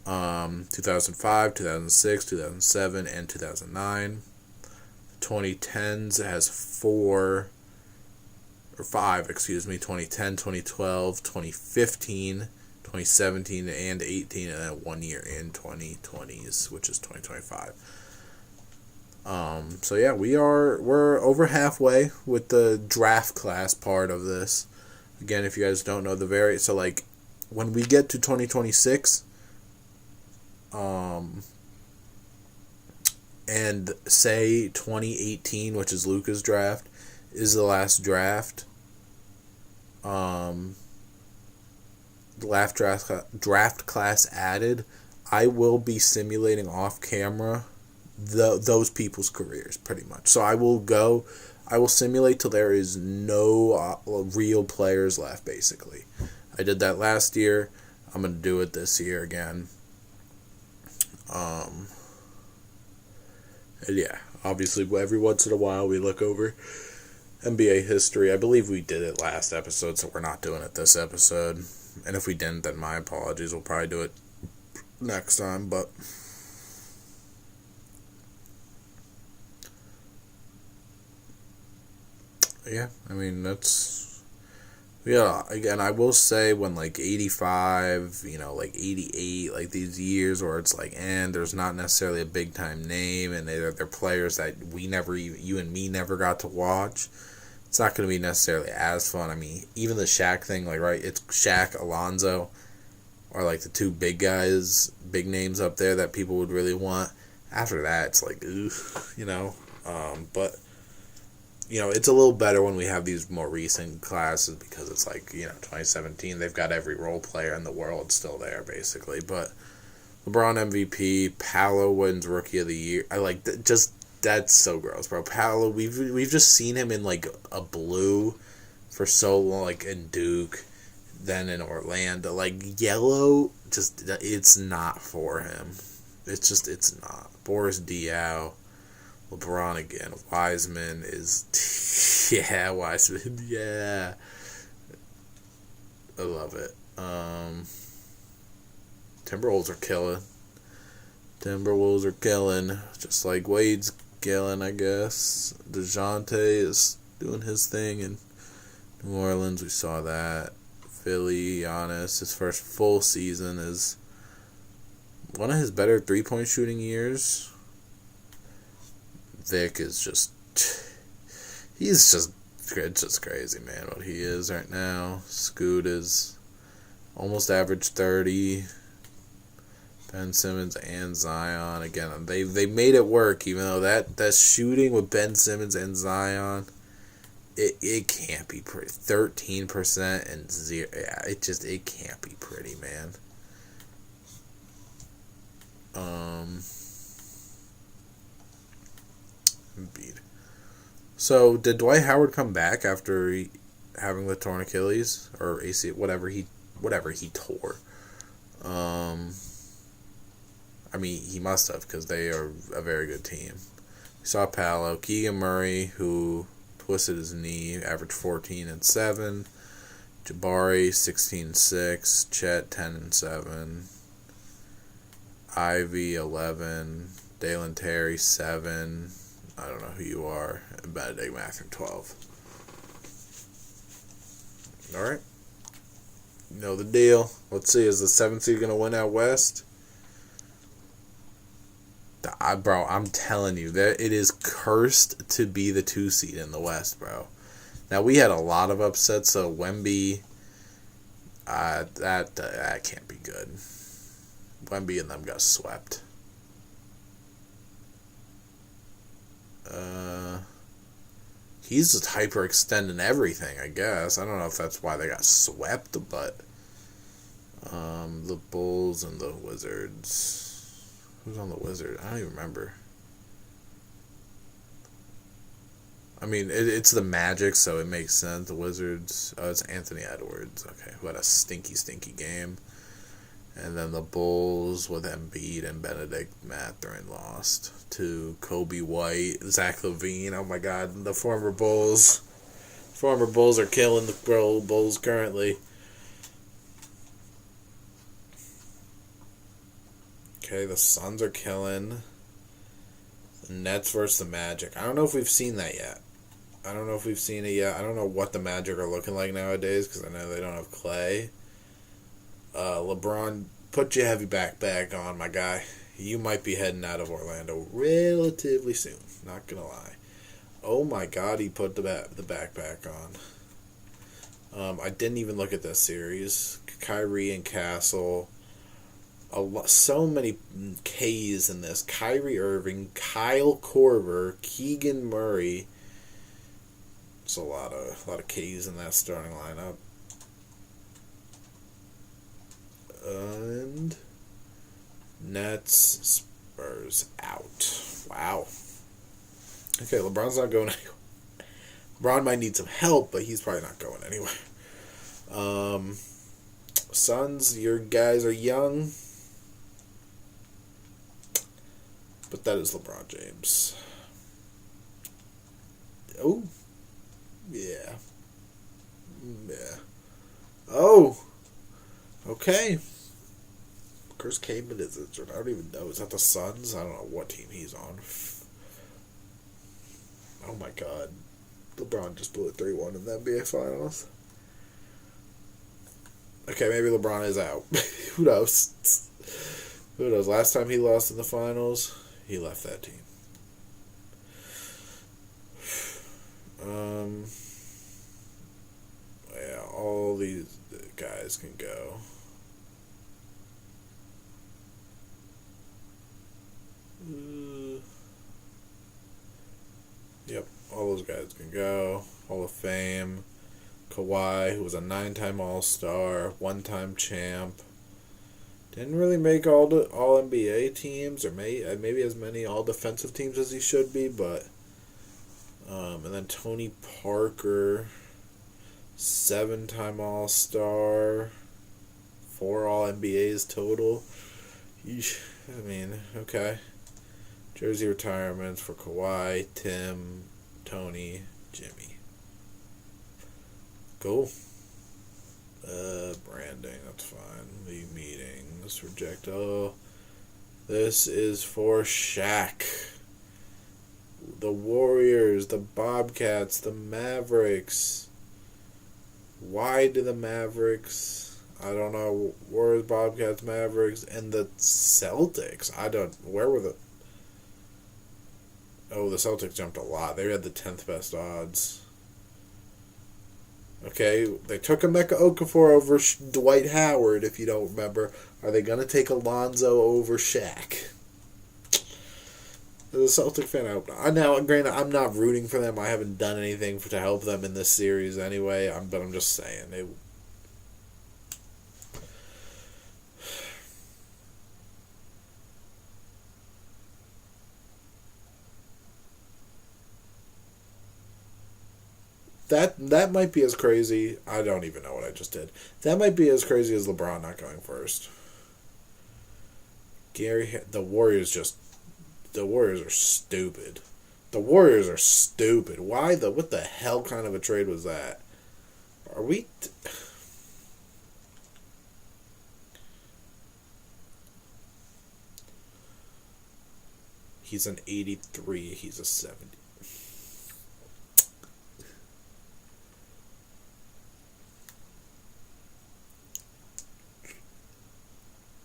2005, 2006, 2007, and 2009. 2010s has 2010, 2012, 2015, 2017, and 18, and then 1 year in 2020s, which is 2025. So yeah, we're over halfway with the draft class part of this. Again, if you guys don't know so like when we get to 2026, and say 2018, which is Luka's draft, is the last draft. The last draft class added. I will be simulating off camera those people's careers pretty much. So I will simulate till there is no real players left. Basically, I did that last year. I'm gonna do it this year again. And yeah, obviously every once in a while we look over NBA history. I believe we did it last episode, so we're not doing it this episode. And if we didn't, then my apologies. We'll probably do it next time, but yeah, I mean, again, I will say when like 85, like 88, like these years where it's like, and there's not necessarily a big time name, and they're players that you and me never got to watch. It's not going to be necessarily as fun. I mean, even the Shaq thing, like, right, it's Shaq, Alonzo, are like the two big guys, big names up there that people would really want. After that, it's like, but it's a little better when we have these more recent classes because it's like, 2017, they've got every role player in the world still there, basically. But LeBron MVP, Paolo wins Rookie of the Year. I like just that's so gross, bro. Paolo, we've just seen him in like a blue for so long, like in Duke, then in Orlando. Like yellow, just it's not for him. It's not. Boris Diaw, LeBron again. Wiseman is yeah, Wiseman, yeah. I love it. Timberwolves are killing. Timberwolves are killing, just like Wade's killing, I guess. DeJounte is doing his thing in New Orleans. We saw that. Philly, Giannis, his first full season is one of his better three-point shooting years. Vic is just... He's just... It's just crazy, man, what he is right now. Scoot is almost average 30. Ben Simmons and Zion. Again, they made it work, even though that shooting with Ben Simmons and Zion, it can't be pretty. 13% and 0. Yeah, it can't be pretty, man. Embiid. So did Dwight Howard come back after having the torn Achilles or AC, whatever he tore? I mean, he must have, because they are a very good team. We saw Paolo, Keegan Murray, who twisted his knee, averaged 14 and 7. Jabari 16 and 6. Chet 10 and 7. Ivy 11. Dalen Terry 7. I don't know who you are. And Benedict Mathurin 12. All right. You know the deal. Let's see. Is the 7th seed going to win out west? Bro, I'm telling you, it is cursed to be the 2 seed in the West, bro. Now, we had a lot of upsets, so Wemby, that can't be good. Wemby and them got swept. He's just hyperextending everything, I guess. I don't know if that's why they got swept, but the Bulls and the Wizards. Who's on the Wizard? I don't even remember. I mean, it's the Magic, so it makes sense. The Wizards. Oh, it's Anthony Edwards. Okay, who had a stinky game. And then the Bulls with Embiid and Benedict Mathurin lost to Kobe White, Zach LaVine. Oh my God, the former Bulls. Former Bulls are killing the Bulls currently. Okay, the Suns are killing. The Nets versus the Magic. I don't know if we've seen that yet. I don't know what the Magic are looking like nowadays, because I know they don't have Clay. LeBron, put your heavy backpack on, my guy. You might be heading out of Orlando relatively soon. Not gonna lie. Oh my God, he put the backpack on. I didn't even look at this series. Kyrie and Castle. So many K's in this. Kyrie Irving, Kyle Korver, Keegan Murray. It's a lot of K's in that starting lineup. And Nets, Spurs out. Wow. Okay, LeBron's not going anywhere. LeBron might need some help, but he's probably not going anywhere. Suns, your guys are young. But that is LeBron James. Oh. Yeah. Yeah. Oh. Okay. Chris Kaman is injured. I don't even know. Is that the Suns? I don't know what team he's on. Oh my God. LeBron just blew a 3-1 in the NBA Finals. Okay, maybe LeBron is out. Who knows? Who knows? Last time he lost in the finals, he left that team. Yeah, all these guys can go. Yep, all those guys can go. Hall of Fame. Kawhi, who was a 9-time All-Star, 1-time champ. Didn't really make all the all NBA teams, or maybe as many all defensive teams as he should be, but and then Tony Parker, 7-time All Star, 4 All NBAs total. I mean, okay. Jersey retirements for Kawhi, Tim, Tony, Jimmy. Cool. Branding, that's fine. League meetings, reject. Oh, this is for Shaq. The Warriors, the Bobcats, the Mavericks. Why do the Mavericks? I don't know. Warriors, Bobcats, Mavericks, and the Celtics. Where were the... Oh, the Celtics jumped a lot. They had the 10th best odds. Okay, they took Emeka Okafor over Dwight Howard, if you don't remember. Are they going to take Alonzo over Shaq? As a Celtic fan, now, granted, I'm not rooting for them. I haven't done anything to help them in this series anyway. But I'm just saying. That might be as crazy. I don't even know what I just did. That might be as crazy as LeBron not going first. The Warriors are stupid. The Warriors are stupid. What the hell kind of a trade was that? Are we... He's an 83. He's a 70.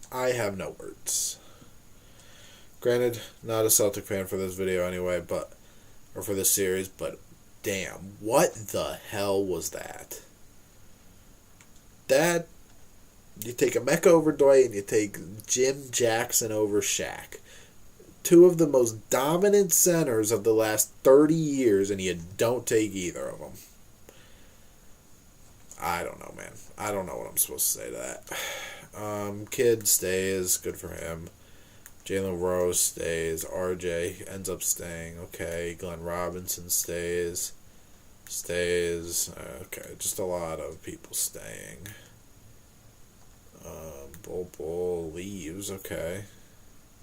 I have no words. Granted, not a Celtic fan for this video anyway, or for this series, but damn, what the hell was that? You take Emeka over Dwight and you take Jim Jackson over Shaq. 2 of the most dominant centers of the last 30 years, and you don't take either of them. I don't know, man. I don't know what I'm supposed to say to that. Kid stays. Good for him. Jalen Rose stays. RJ ends up staying. Okay. Glenn Robinson stays. Okay. Just a lot of people staying. Bull leaves. Okay.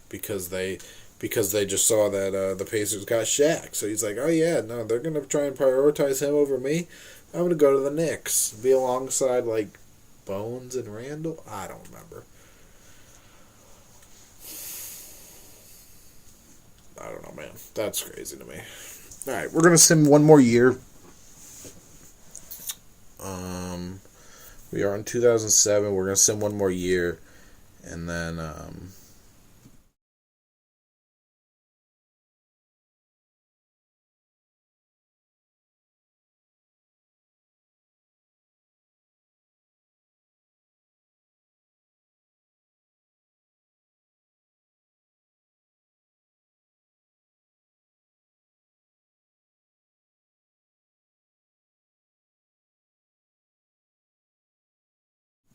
Because they just saw that the Pacers got Shaq. So he's like, oh yeah, no, they're going to try and prioritize him over me. I'm going to go to the Knicks. Be alongside, like, Bones and Randall? I don't remember. I don't know, man. That's crazy to me. Alright, we're going to sim one more year. We are in 2007. We're going to sim one more year. And then...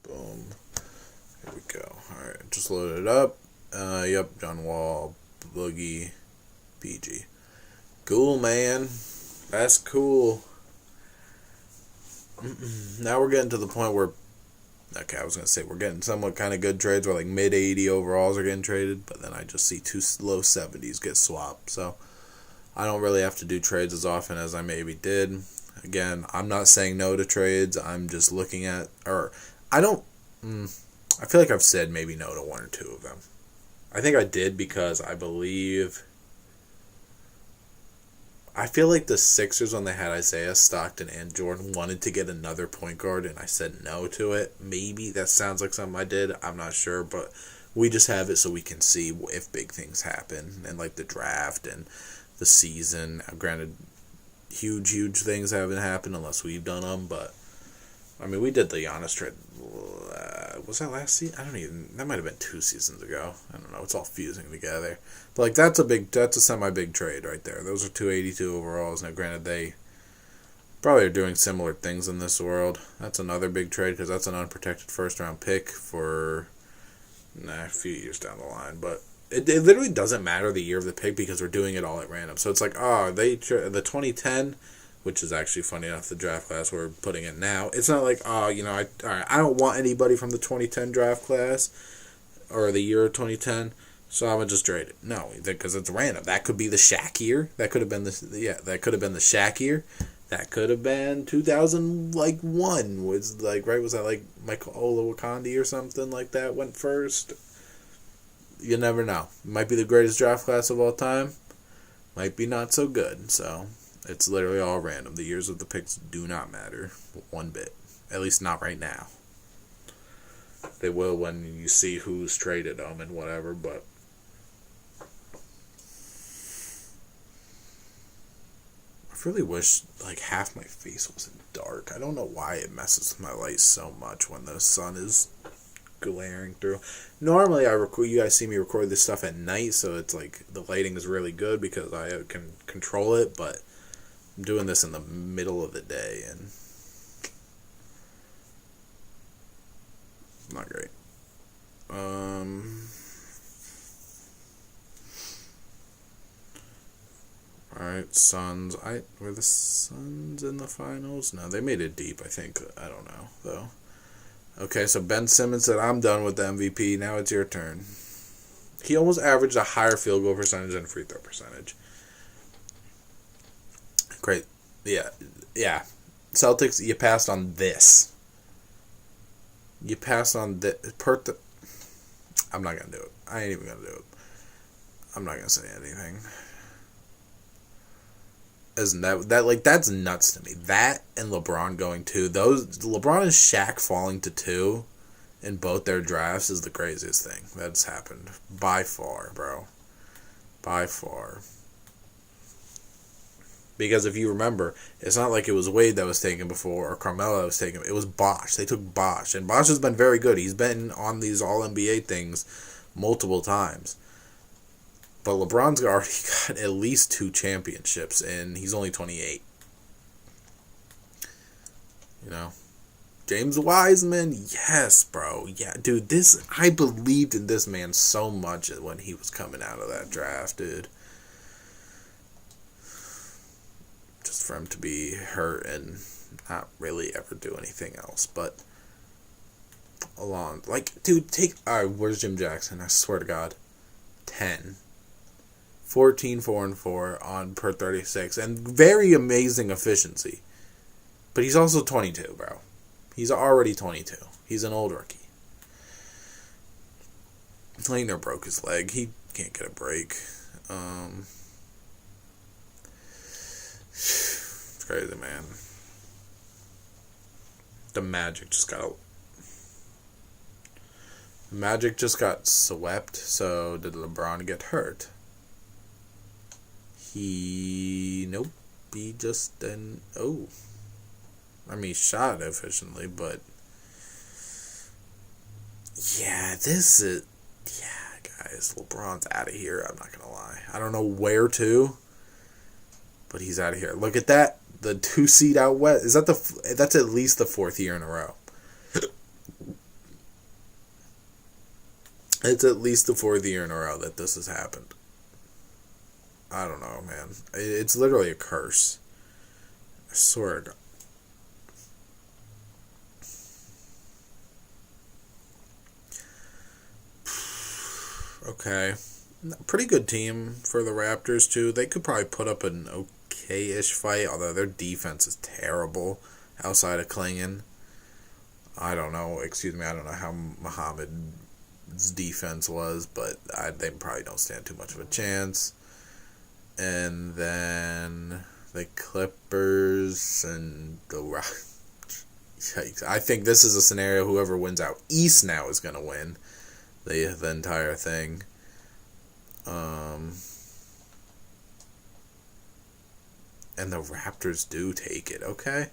boom. Here we go. Alright, just loaded it up. Yep, John Wall, Boogie, PG. Cool, man. That's cool. Now we're getting to the point where... Okay, I was going to say we're getting somewhat kind of good trades where like mid-80 overalls are getting traded, but then I just see 2 low 70s get swapped. So I don't really have to do trades as often as I maybe did. Again, I'm not saying no to trades. I'm just looking at... I feel like I've said maybe no to 1 or 2 of them. I think I did because I feel like the Sixers, when they had Isaiah, Stockton, and Jordan, wanted to get another point guard, and I said no to it. Maybe that sounds like something I did. I'm not sure, but we just have it so we can see if big things happen, and like the draft and the season. Granted, huge things haven't happened unless we've done them, but I mean, we did the Giannis trade. Was that last season? That might have been 2 seasons ago. I don't know. It's all fusing together. But, like, that's a semi-big trade right there. Those are 282 overalls. Now, granted, they probably are doing similar things in this world. That's another big trade because that's an unprotected first-round pick for Nah, a few years down the line, but it literally doesn't matter the year of the pick because we're doing it all at random. So it's like, oh, the 2010, which is actually funny enough, the draft class we're putting in now. It's not like, oh, I don't want anybody from the 2010 draft class or the year of 2010, so I'm gonna just trade it. No, because it's random. That could be the Shaq year. That could have been That could have been the Shaq year. That could have been 2001. Was like right? Was that like Michael Olowokandi or something like that went first? You never know. Might be the greatest draft class of all time. Might be not so good. So it's literally all random. The years of the picks do not matter one bit. At least not right now. They will when you see who's traded them and whatever, but I really wish like half my face wasn't dark. I don't know why it messes with my light so much when the sun is glaring through. Normally you guys see me record this stuff at night, so it's like the lighting is really good because I can control it, but I'm doing this in the middle of the day and not great. Alright, Suns. Were the Suns in the finals? No, they made it deep, I think. I don't know, though. Okay, so Ben Simmons said, I'm done with the MVP. Now it's your turn. He almost averaged a higher field goal percentage and free throw percentage. Great. Yeah. Celtics, you passed on this. You passed on this. I'm not going to do it. I ain't even going to do it. I'm not going to say anything. Isn't that's nuts to me. That and LeBron going 2. LeBron and Shaq falling to 2 in both their drafts is the craziest thing that's happened. By far, bro. By far. Because if you remember, it's not like it was Wade that was taken before or Carmelo that was taken. It was Bosh. They took Bosh. And Bosh has been very good. He's been on these All-NBA things multiple times. But LeBron's already got at least 2 championships, and he's only 28. James Wiseman, yes, bro. Yeah, dude, I believed in this man so much when he was coming out of that draft, dude. Just for him to be hurt and not really ever do anything else. But, dude, where's Jim Jackson? I swear to God. 10. 14, 4, and 4 on per 36. And very amazing efficiency. But he's also 22, bro. He's already 22. He's an old rookie. Leitner broke his leg. He can't get a break. It's crazy, man. The Magic just got swept, so did LeBron get hurt? Nope. He just didn't. Oh. I mean, he shot efficiently, but. Yeah, guys, LeBron's out of here. I'm not going to lie. I don't know where to, but he's out of here. Look at that. The 2 seed out west. That's at least the 4th year in a row. It's at least the 4th year in a row that this has happened. I don't know, man. It's literally a curse. I swear to God. Okay. Pretty good team for the Raptors, too. They could probably put up an okay-ish fight, although their defense is terrible outside of Klingon. I don't know how Muhammad's defense was, but they probably don't stand too much of a chance. And then the Clippers and the Rockets. I think this is a scenario whoever wins out East now is going to win the entire thing. And the Raptors do take it, okay?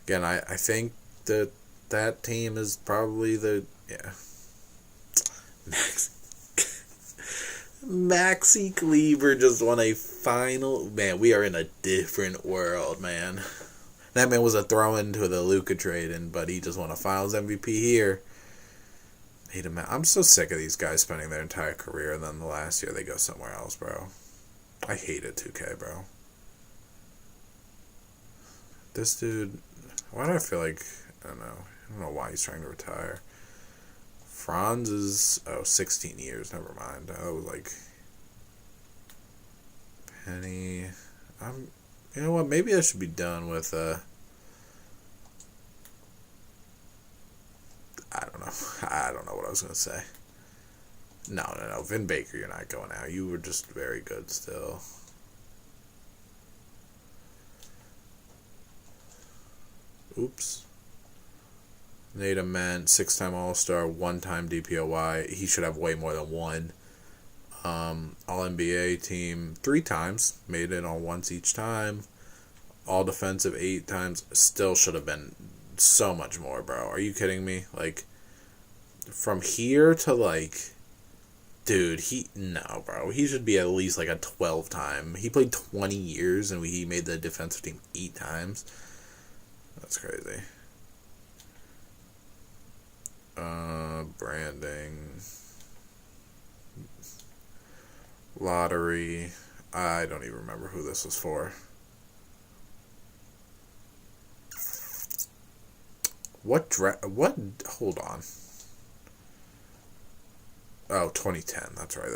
Again, I think that team is probably Maxi Kleber just won a final. Man, we are in a different world, man. That man was a throw-in to the Luka trade, but he just won a Finals MVP here. I'm so sick of these guys spending their entire career and then the last year they go somewhere else, bro. I hate it, 2K, bro. This dude, why do I feel like, I don't know. I don't know why he's trying to retire. Franz is, 16 years, never mind. I was like, Penny, you know what, maybe I should be done with, I don't know. I don't know what I was going to say. No. Vin Baker, you're not going out. You were just very good still. Oops. Nate Ament, 6-time All-Star, 1-time DPOY. He should have way more than one. All-NBA team 3 times. Made it on once each time. All-defensive 8 times. Still should have been so much more, bro. Are you kidding me? Like, from here to, like, dude, no, bro. He should be at least, like, a 12-time. He played 20 years, and he made the defensive team 8 times. That's crazy. Branding. Lottery. I don't even remember who this was for. What? Hold on. Oh, 2010. That's right.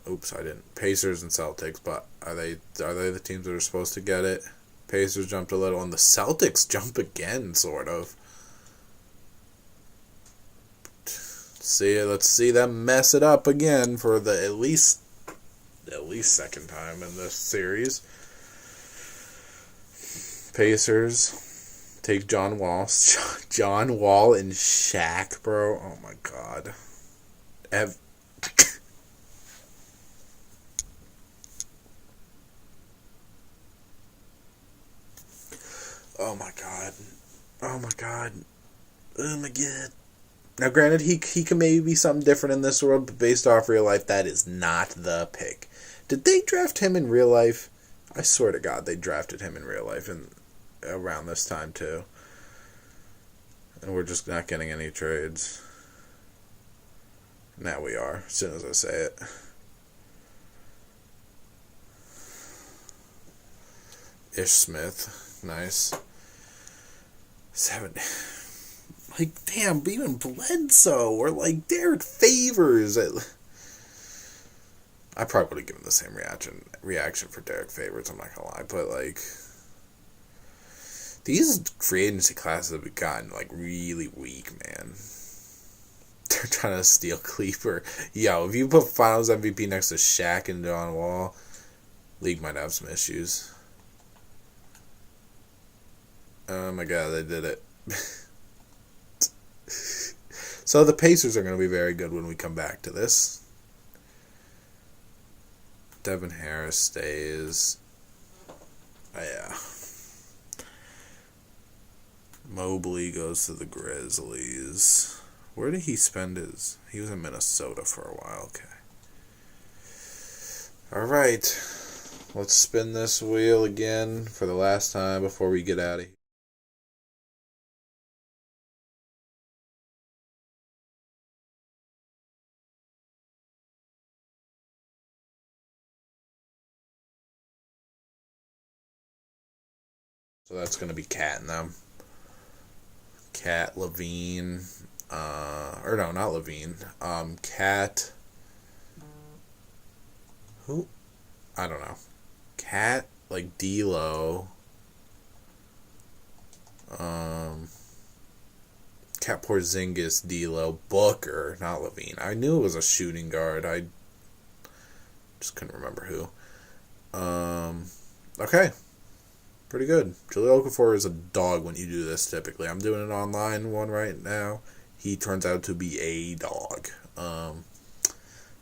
Oops, I didn't. Pacers and Celtics, but are they the teams that are supposed to get it? Pacers jumped a little, and the Celtics jump again, sort of. Let's see them mess it up again for the at least second time in this series. Pacers take John Wall and Shaq, bro. Oh my god. Oh my god. Oh my god. Oh my god. Now, granted, he can maybe be something different in this world, but based off real life, that is not the pick. Did they draft him in real life? I swear to God, they drafted him in real life and around this time, too. And we're just not getting any trades. Now we are, as soon as I say it. Ish Smith. Nice. 7... Like, damn, even Bledsoe or, like, Derek Favors. I probably would have given the same reaction for Derek Favors, I'm not going to lie. But, like, these free agency classes have gotten, like, really weak, man. They're trying to steal Kleber. Yo, if you put Finals MVP next to Shaq and John Wall, league might have some issues. Oh, my God, they did it. So the Pacers are going to be very good when we come back to this. Devin Harris stays. Yeah. Mobley goes to the Grizzlies. Where did he spend his... He was in Minnesota for a while. Okay. Alright. Let's spin this wheel again for the last time before we get out of here. So that's going to be Cat and them. Cat, Levine, or no, not Levine. Cat. Who? I don't know. Cat, like D'Lo. Cat Porzingis, D'Lo, Booker, not Levine. I knew it was a shooting guard. I just couldn't remember who. Okay. Pretty good. Jahlil Okafor is a dog when you do this typically. I'm doing an online one right now. He turns out to be a dog. But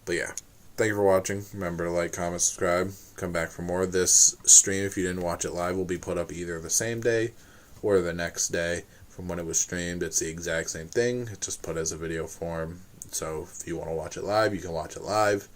yeah. Thank you for watching. Remember to like, comment, subscribe. Come back for more. This stream, if you didn't watch it live, will be put up either the same day or the next day from when it was streamed. It's the exact same thing. It's just put as a video form. So if you want to watch it live, you can watch it live.